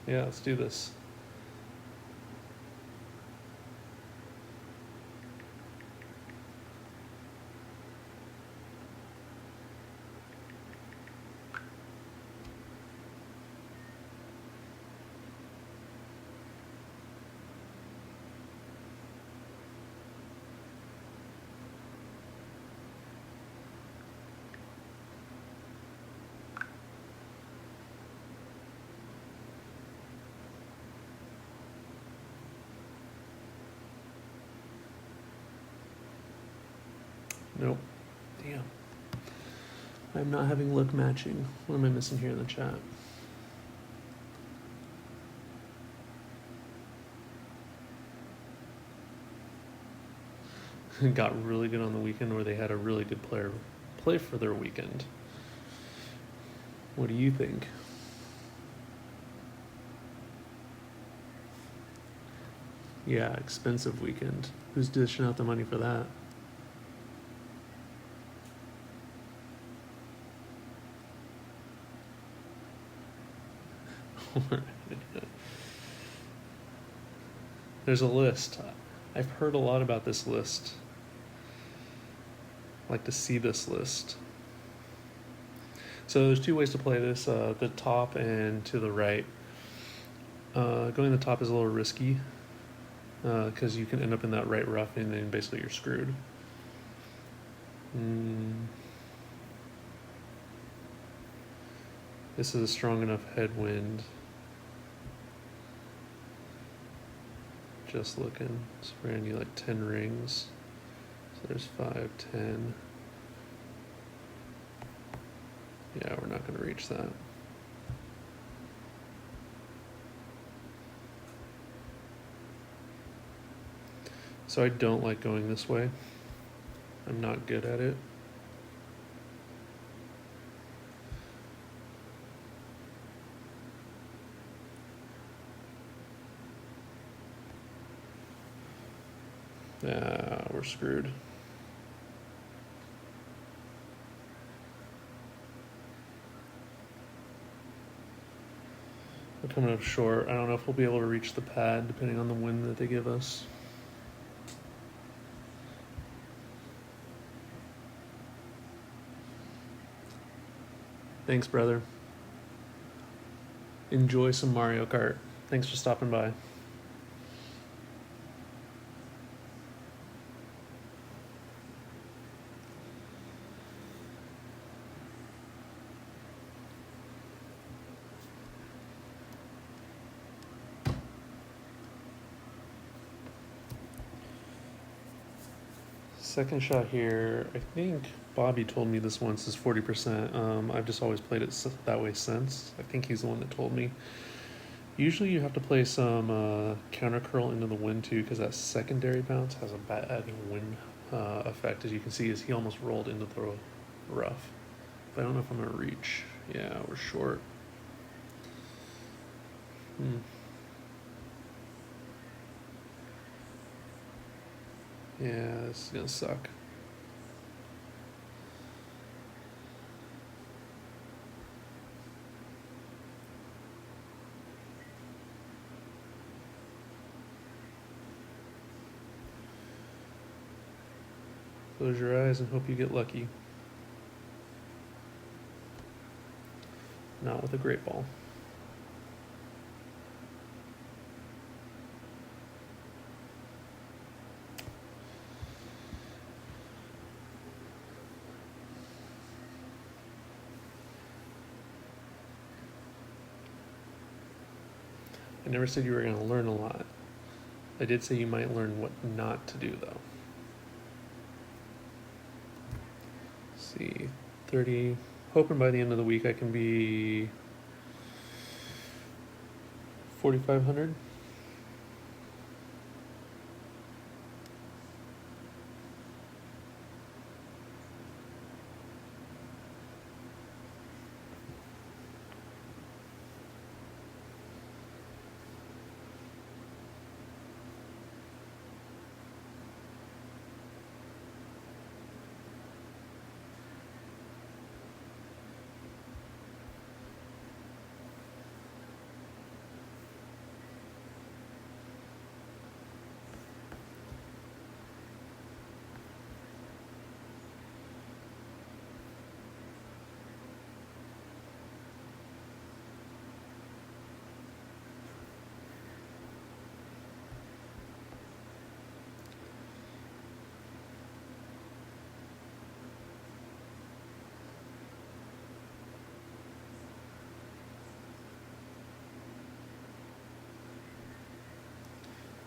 Yeah, let's do this. Nope. Damn. I'm not having luck matching. What am I missing here in the chat? Got really good on the weekend, or they had a really good player play for their weekend. What do you think? Yeah, expensive weekend. Who's dishing out the money for that? There's a list. I've heard a lot about this list. I'd like to see this list. So there's 2 ways to play this, the top and to the right. Going the top is a little risky because you can end up in that right rough and then basically you're screwed. This is a strong enough headwind. Just looking. So we're gonna need like 10 rings. So there's 5, 10. Yeah, we're not gonna reach that. So I don't like going this way. I'm not good at it. We're screwed. We're coming up short. I don't know if we'll be able to reach the pad depending on the wind that they give us. Thanks, brother. Enjoy some Mario Kart. Thanks for stopping by. Second shot here. I think Bobby told me this once is 40%. I've just always played it that way since. I think he's the one that told me. Usually you have to play some counter curl into the wind too, because that secondary bounce has a bad wind effect. As you can see, is he almost rolled into the rough. But I don't know if I'm gonna reach. Yeah, we're short. Yeah, this is gonna suck. Close your eyes and hope you get lucky. Not with a great ball. I never said you were going to learn a lot. I did say you might learn what not to do, though. Let's see, 30. Hoping by the end of the week I can be 4,500.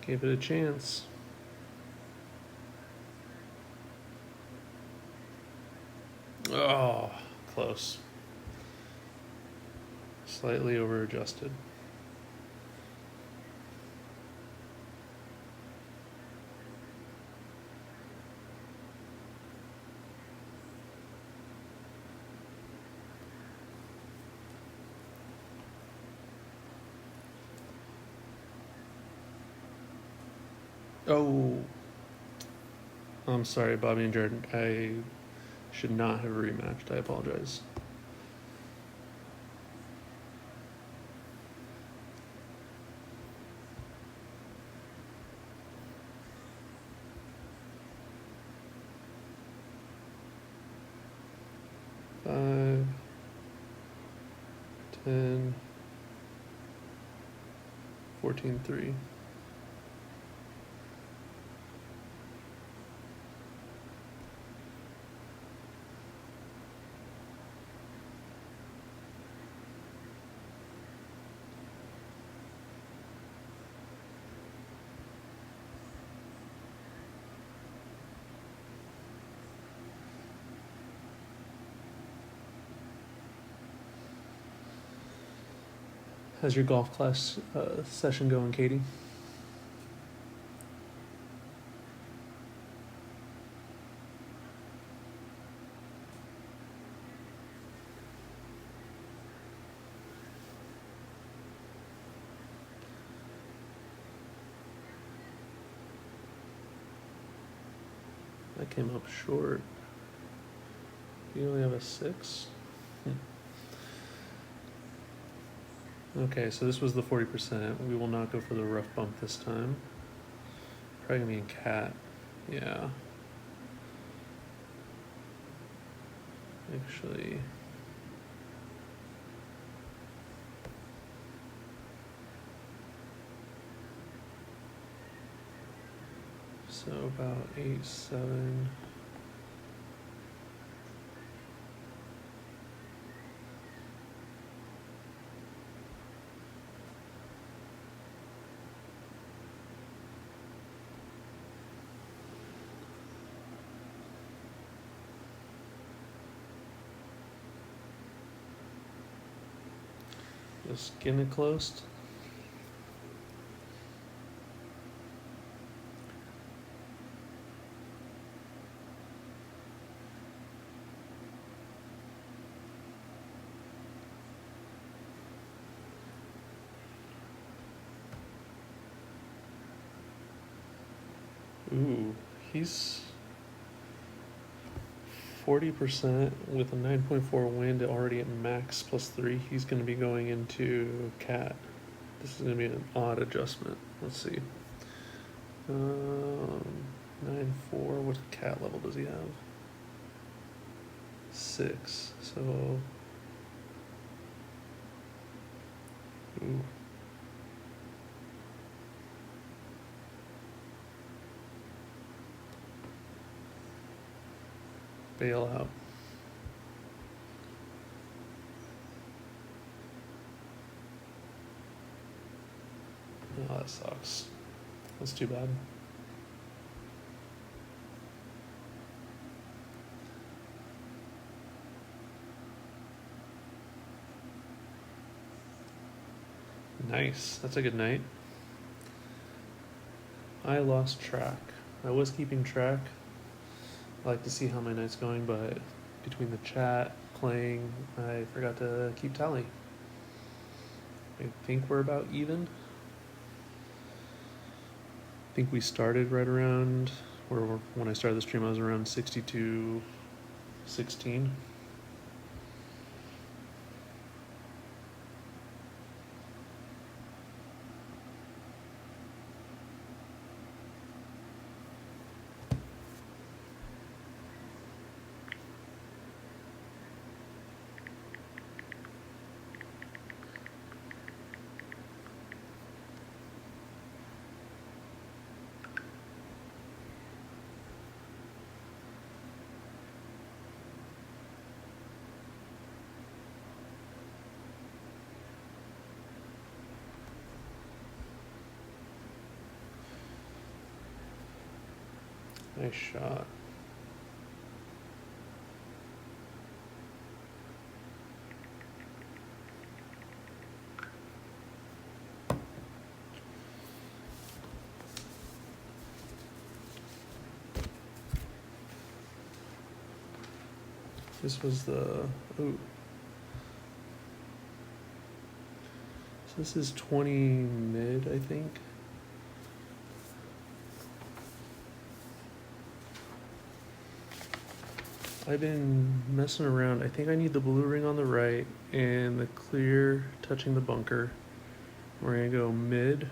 Gave it a chance. Oh, close. Slightly over adjusted. Oh, I'm sorry, Bobby and Jared. I should not have rematched. I apologize. Five, 10, 14-3. How's your golf class session going, Katie? I came up short. You only have a 6? Okay, so this was the 40%. We will not go for the rough bump this time. Probably gonna be in cat. Yeah. Actually. So about 8, 7. Just getting it closed. Ooh, he's 40% with a 9.4 wind already at max +3. He's going to be going into cat. This is going to be an odd adjustment. Let's see. 9.4. What cat level does he have? 6. So. Ooh. Bail out. Oh, that sucks. That's too bad. Nice. That's a good night. I lost track. I was keeping track. I like to see how my night's going, but between the chat, playing, I forgot to keep tally. I think we're about even. I think we started right around, or when I started the stream, I was around 62-16. Nice shot. This was the, ooh. So this is 20 mid, I think. I've been messing around. I think I need the blue ring on the right and the clear touching the bunker. We're gonna go mid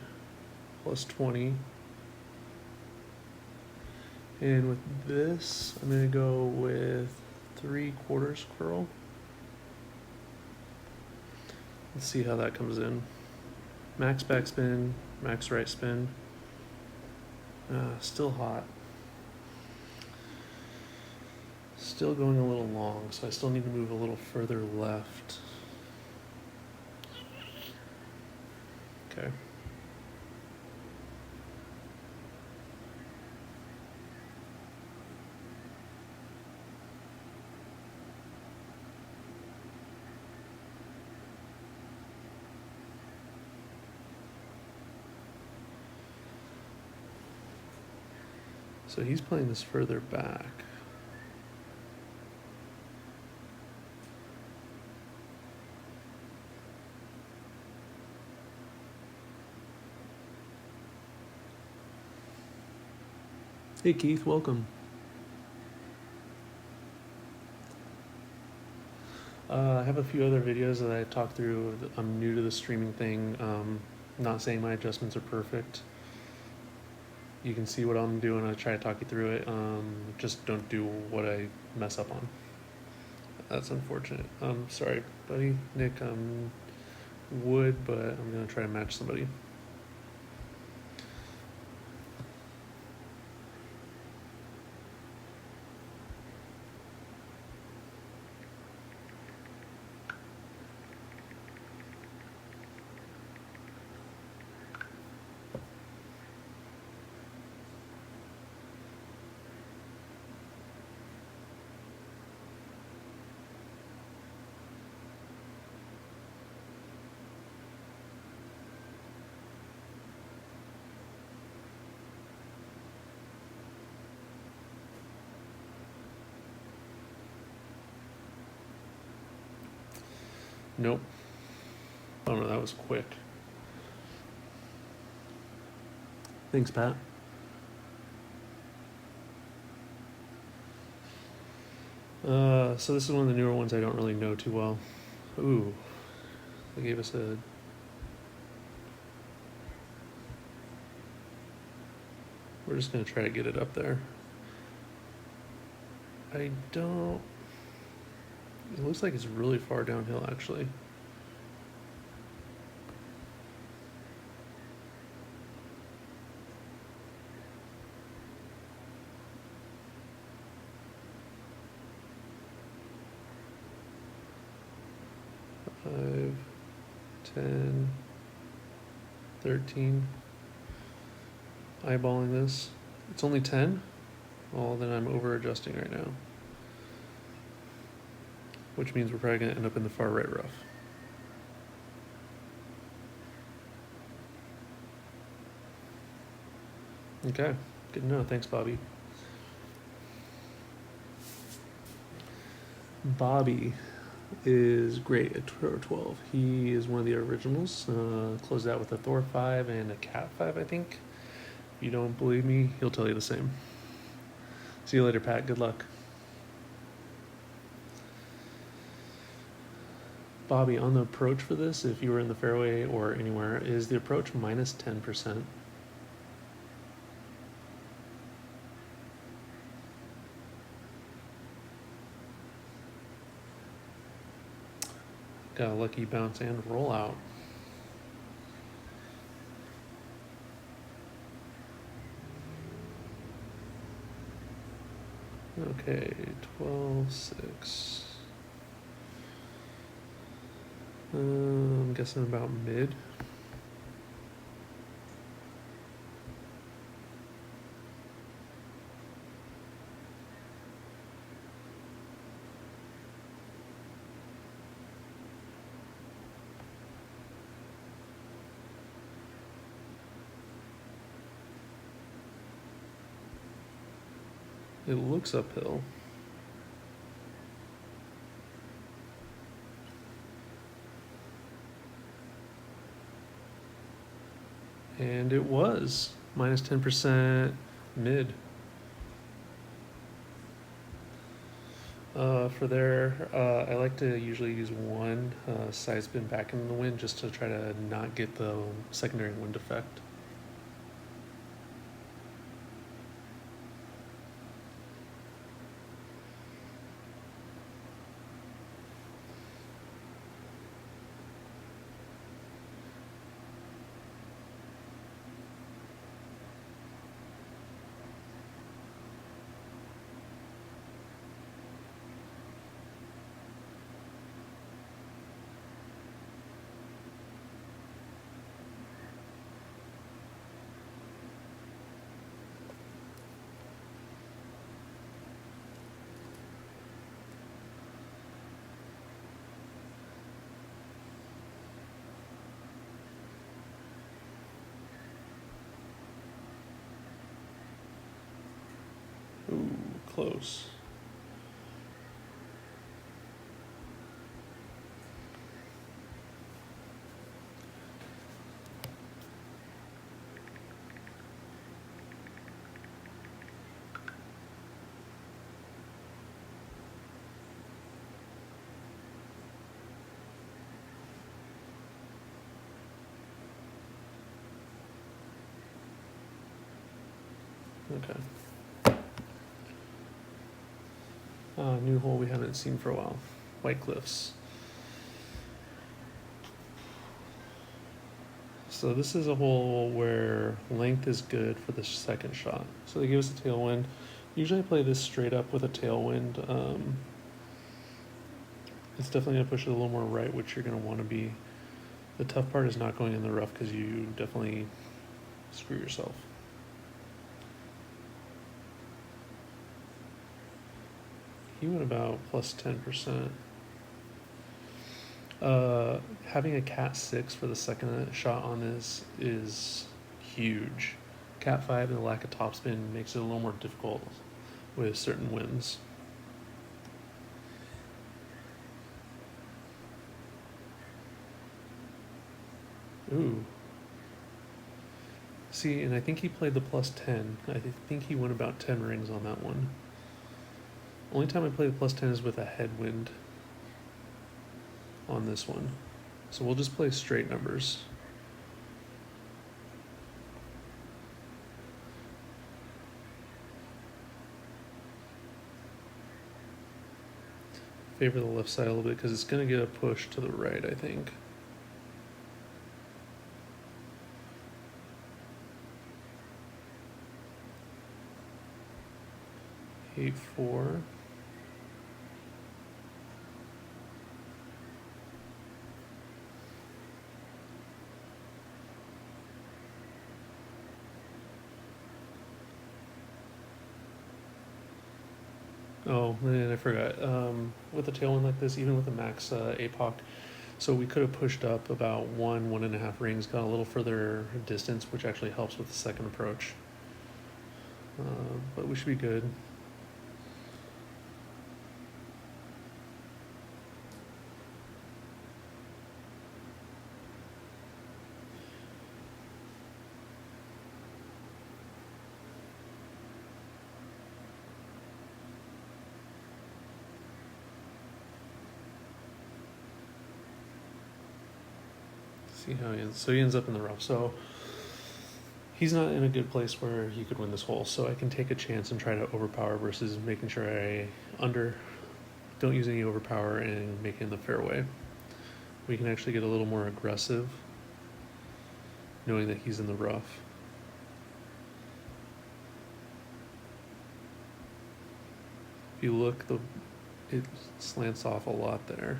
+20. And with this, I'm gonna go with 3/4 curl. Let's see how that comes in. Max backspin, max right spin. Still hot. Still going a little long, so I still need to move a little further left. Okay. So he's playing this further back. Hey Keith, welcome. I have a few other videos that I talk through. I'm new to the streaming thing. Not saying my adjustments are perfect. You can see what I'm doing. I try to talk you through it. Just don't do what I mess up on. That's unfortunate. Sorry, buddy. Nick, would, but I'm gonna try to match somebody. Nope. Oh no, that was quick. Thanks, Pat. So this is one of the newer ones I don't really know too well. Ooh, they gave us a... We're just gonna try to get it up there. I don't... It looks like it's really far downhill, actually. Five, 10, 13. Eyeballing this. It's only 10? Well, then I'm over adjusting right now. Which means we're probably gonna end up in the far right rough. Okay, good to know. Thanks, Bobby. Bobby is great at T12. He is one of the originals. Closed out with a Thor 5 and a Cat 5, I think. If you don't believe me, he'll tell you the same. See you later, Pat. Good luck. Bobby, on the approach for this, if you were in the fairway or anywhere, is the approach minus 10%. Got a lucky bounce and roll out. Okay, 12-6. I'm guessing about mid. It looks uphill. And it was minus 10% mid. For there, I like to usually use one side spin back in the wind just to try to not get the secondary wind effect. Ooh, close. Okay. New hole we haven't seen for a while. White Cliffs. So this is a hole where length is good for the second shot. So they give us a tailwind. Usually I play this straight up with a tailwind. It's definitely going to push it a little more right, which you're going to want to be. The tough part is not going in the rough because you definitely screw yourself. He went about plus 10%. Having a cat 6 for the second shot on this is huge. Cat 5 and the lack of topspin makes it a little more difficult with certain winds. Ooh. See, and I think he played the plus 10. I think he went about 10 rings on that one. Only time I play the plus 10 is with a headwind on this one. So we'll just play straight numbers. Favor the left side a little bit because it's going to get a push to the right, I think. Eight, 4. Oh, man, I forgot. With a tailwind like this, even with a max APOC, so we could have pushed up about 1.5 rings, got a little further distance, which actually helps with the second approach. But we should be good. See how he ends. So he ends up in the rough. So he's not in a good place where he could win this hole. So I can take a chance and try to overpower versus making sure I don't use any overpower and make it in the fairway. We can actually get a little more aggressive knowing that he's in the rough. If you look, it slants off a lot there.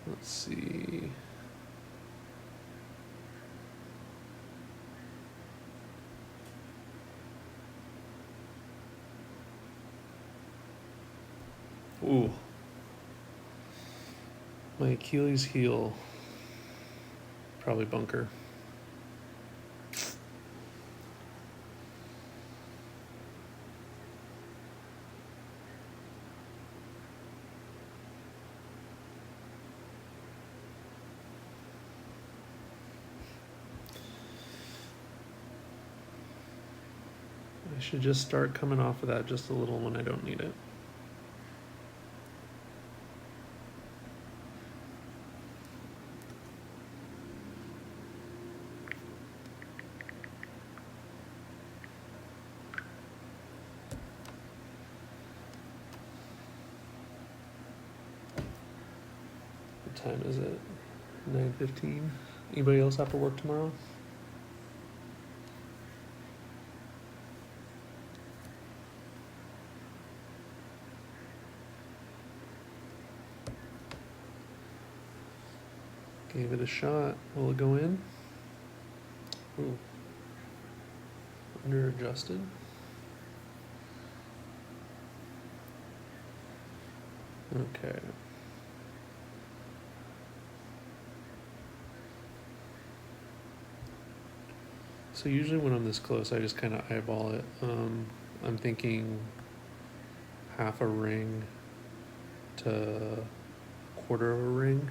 Let's see. Ooh. My Achilles heel. Probably bunker. I should just start coming off of that just a little when I don't need it. What time is it? 9:15. Anybody else have to work tomorrow? Gave it a shot. Will it go in? Ooh. Under adjusted. Okay. So usually when I'm this close, I just kind of eyeball it. I'm thinking half a ring to quarter of a ring.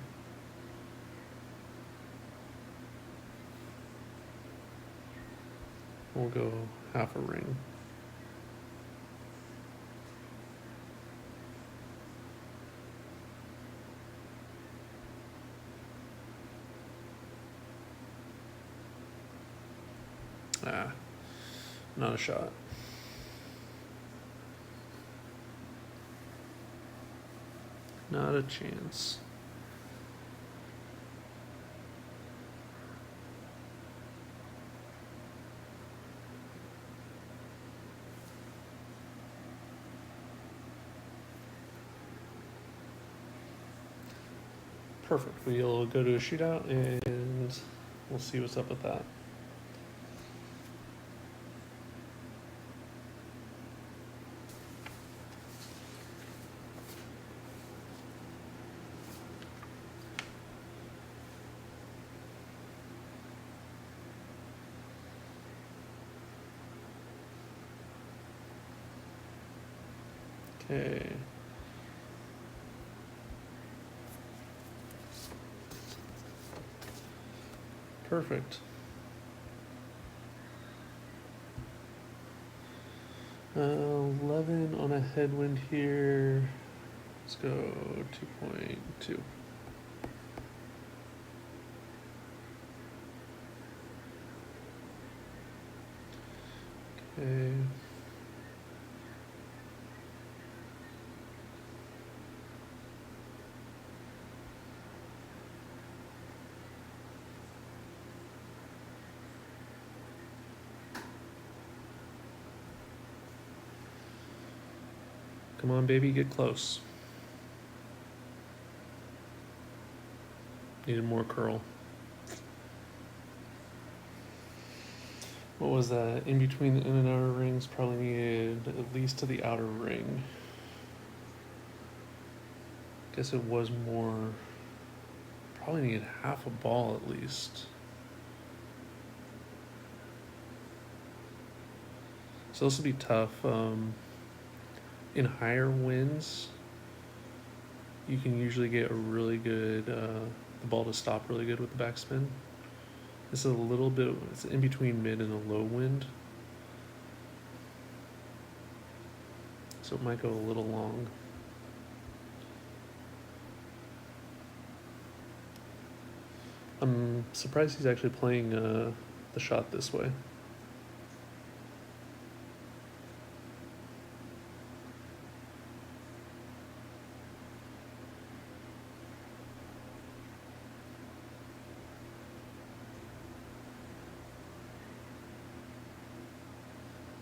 We'll go half a ring. Ah, not a shot. Not a chance. Perfect. We'll go to a shootout and we'll see what's up with that. Okay. Perfect. 11 on a headwind here. Let's go 2.2. Okay. Come on, baby, get close. Needed more curl. What was that? In between the in and outer rings, probably needed at least to the outer ring. Guess it was more. Probably needed half a ball at least. So this will be tough. In higher winds, you can usually get a really good, the ball to stop really good with the backspin. This is a little bit, it's in between mid and a low wind. So it might go a little long. I'm surprised he's actually playing the shot this way.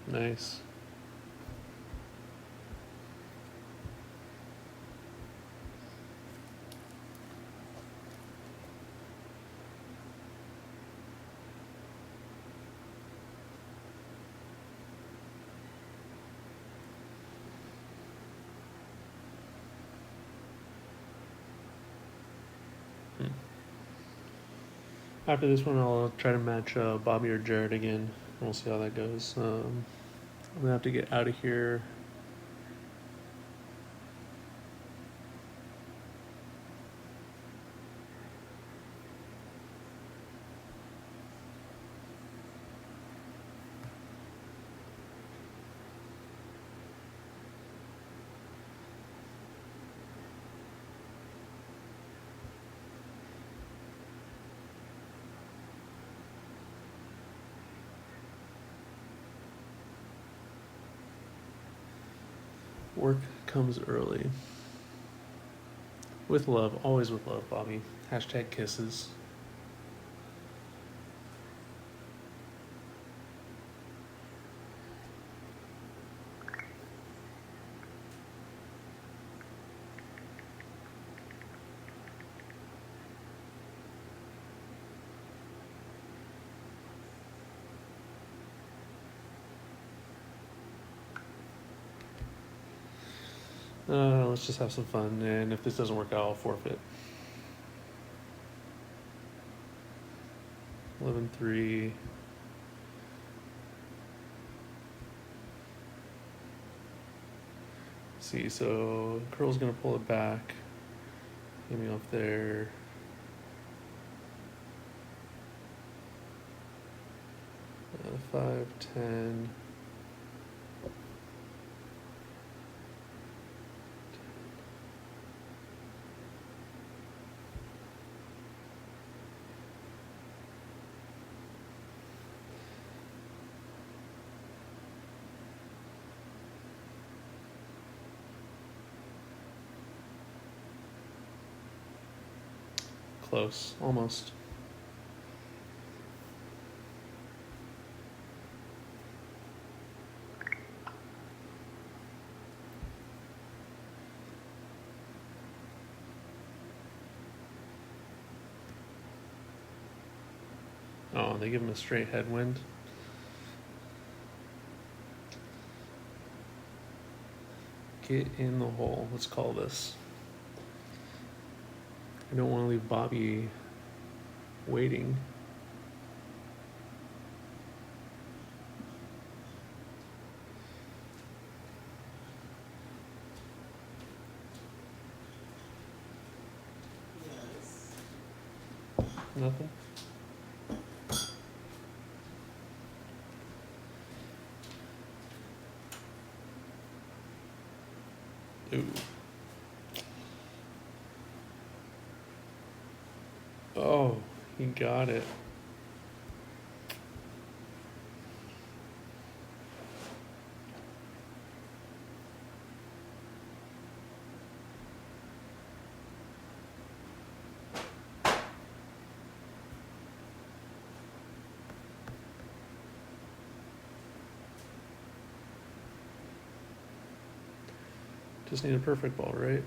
Nice. After this one, I'll try to match Bobby or Jared again, and we'll see how that goes. I'm gonna have to get out of here. Work comes early. With love, always with love, Bobby. Hashtag kisses. Let's just have some fun, and if this doesn't work out, I'll forfeit. 11-3. See, so Curl's gonna pull it back. Get me off there. Uh, 5-10. Close, almost. Oh, they give him a straight headwind. Get in the hole. Let's call this. I don't want to leave Bobby waiting. Nothing? Ooh. Oh, he got it. Just need a perfect ball, right?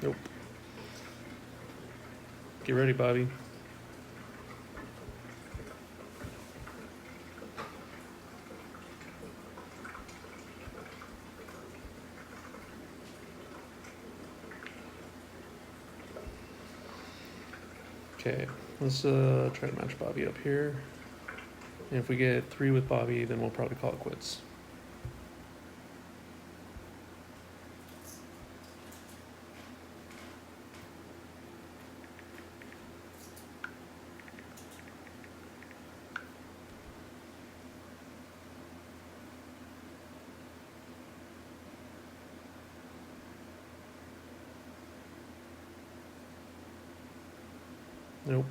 Nope. Get ready, Bobby. Okay, let's try to match Bobby up here. And if we get 3 with Bobby, then we'll probably call it quits. Nope.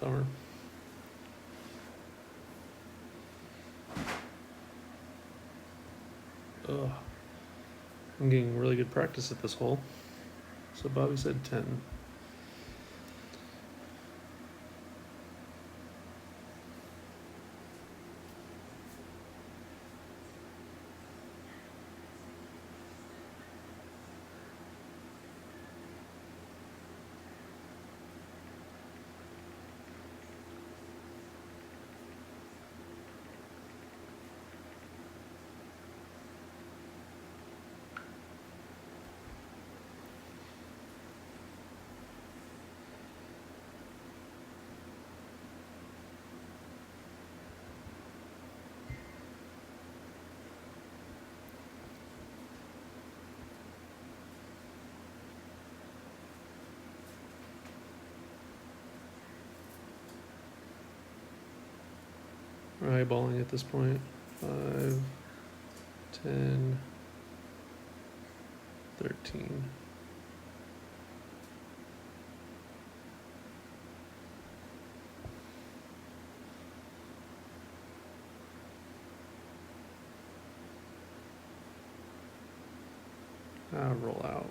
Bummer. Ugh. I'm getting really good practice at this hole. So Bobby said 10. We're eyeballing at this point. 5, 10, 13. Roll out.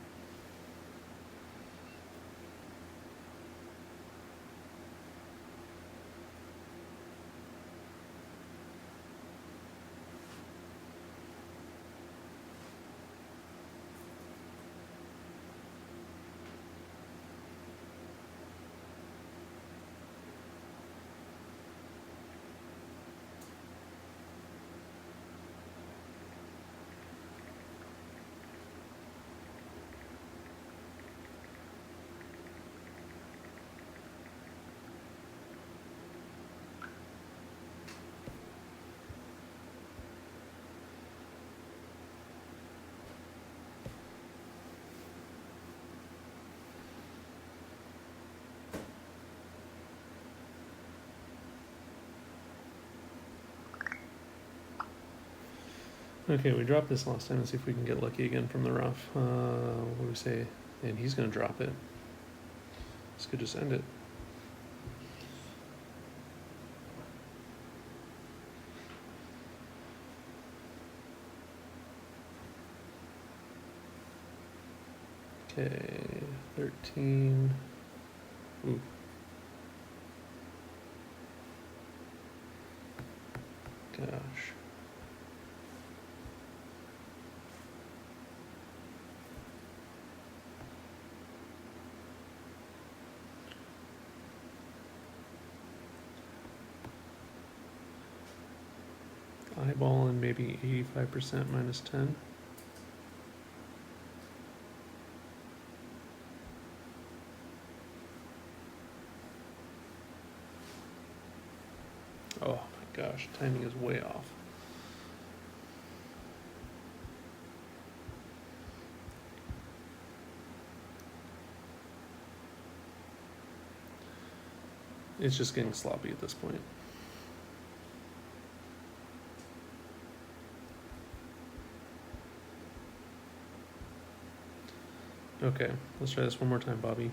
Okay, we dropped this last time. Let's see if we can get lucky again from the rough. What do we say? And he's gonna drop it. This could just end it. Okay, 13. Ooh. Gosh. Eyeball and maybe 85% minus 10. Oh my gosh, timing is way off. It's just getting sloppy at this point. Okay, let's try this one more time, Bobby.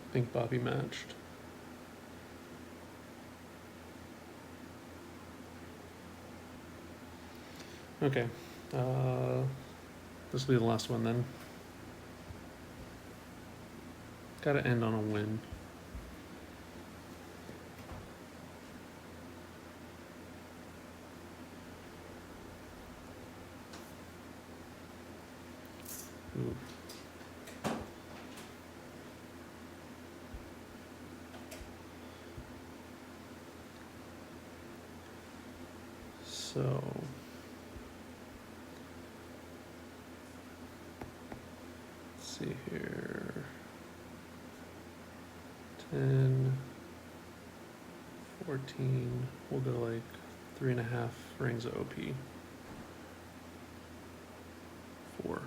I think Bobby matched. Okay, this will be the last one then. Gotta end on a win. Ooh. So let's see here. 10, 14, we'll go like 3.5 rings of OP. 4.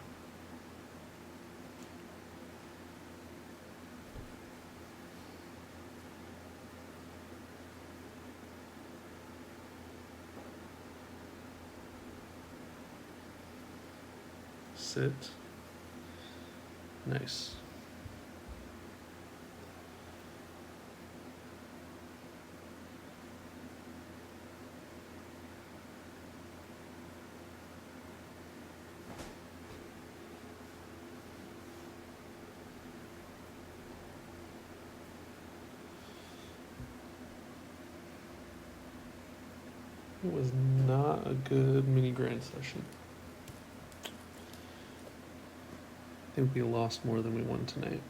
Sit. Nice. It was not a good mini grind session. I think we lost more than we won tonight.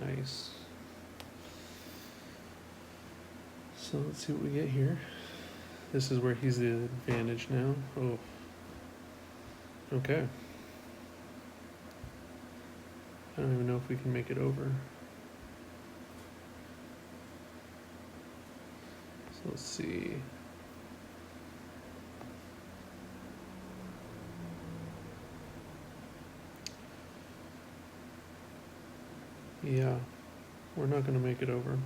Nice. So let's see what we get here. This is where he's the advantage now. Oh. Okay. I don't even know if we can make it over. So let's see. Yeah, we're not going to make it over.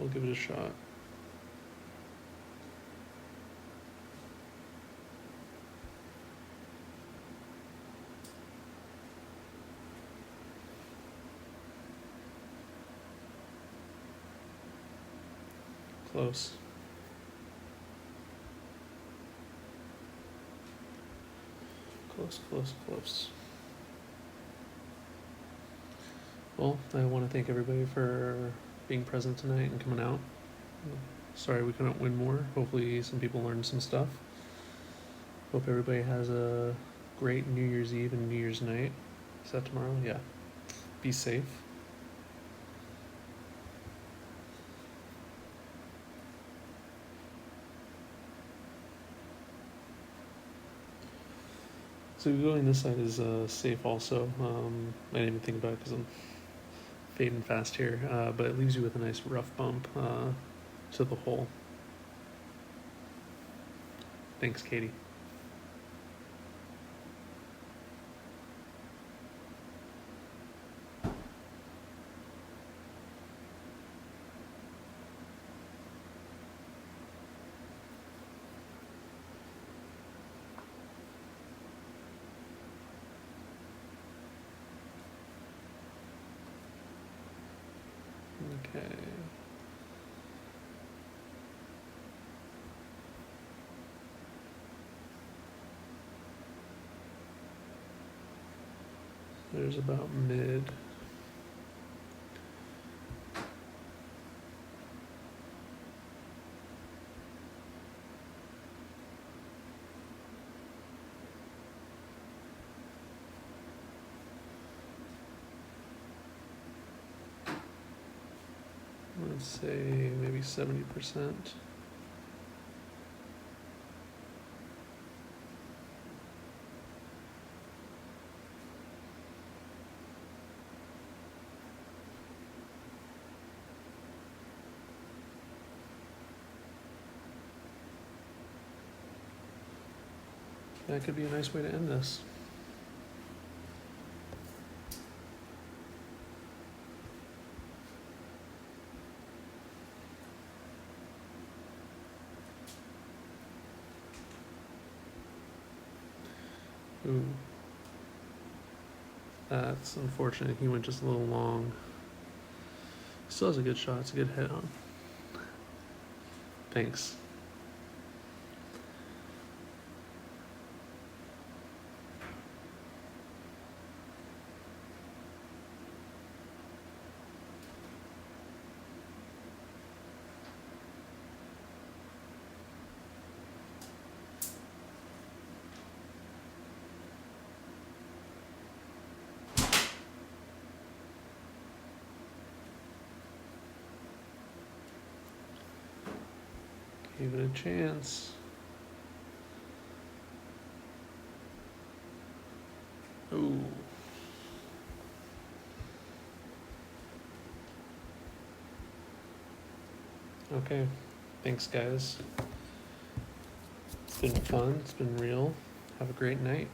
we'll give it a shot. Close. Close, close, close. Well, I want to thank everybody for being present tonight and coming out. Sorry we couldn't win more. Hopefully some people learned some stuff. Hope everybody has a great New Year's Eve and New Year's night. Is that tomorrow? Yeah. Be safe. So going this side is safe also. I didn't even think about it because I'm fading fast here, but it leaves you with a nice rough bump to the hole. Thanks, Katie. Okay. There's about mid. Let's say maybe 70%. That could be a nice way to end this. Ooh. That's unfortunate. He went just a little long. Still has a good shot. It's a good hit on. Thanks. Give it a chance. Ooh. Okay. Thanks, guys. It's been fun. It's been real. Have a great night.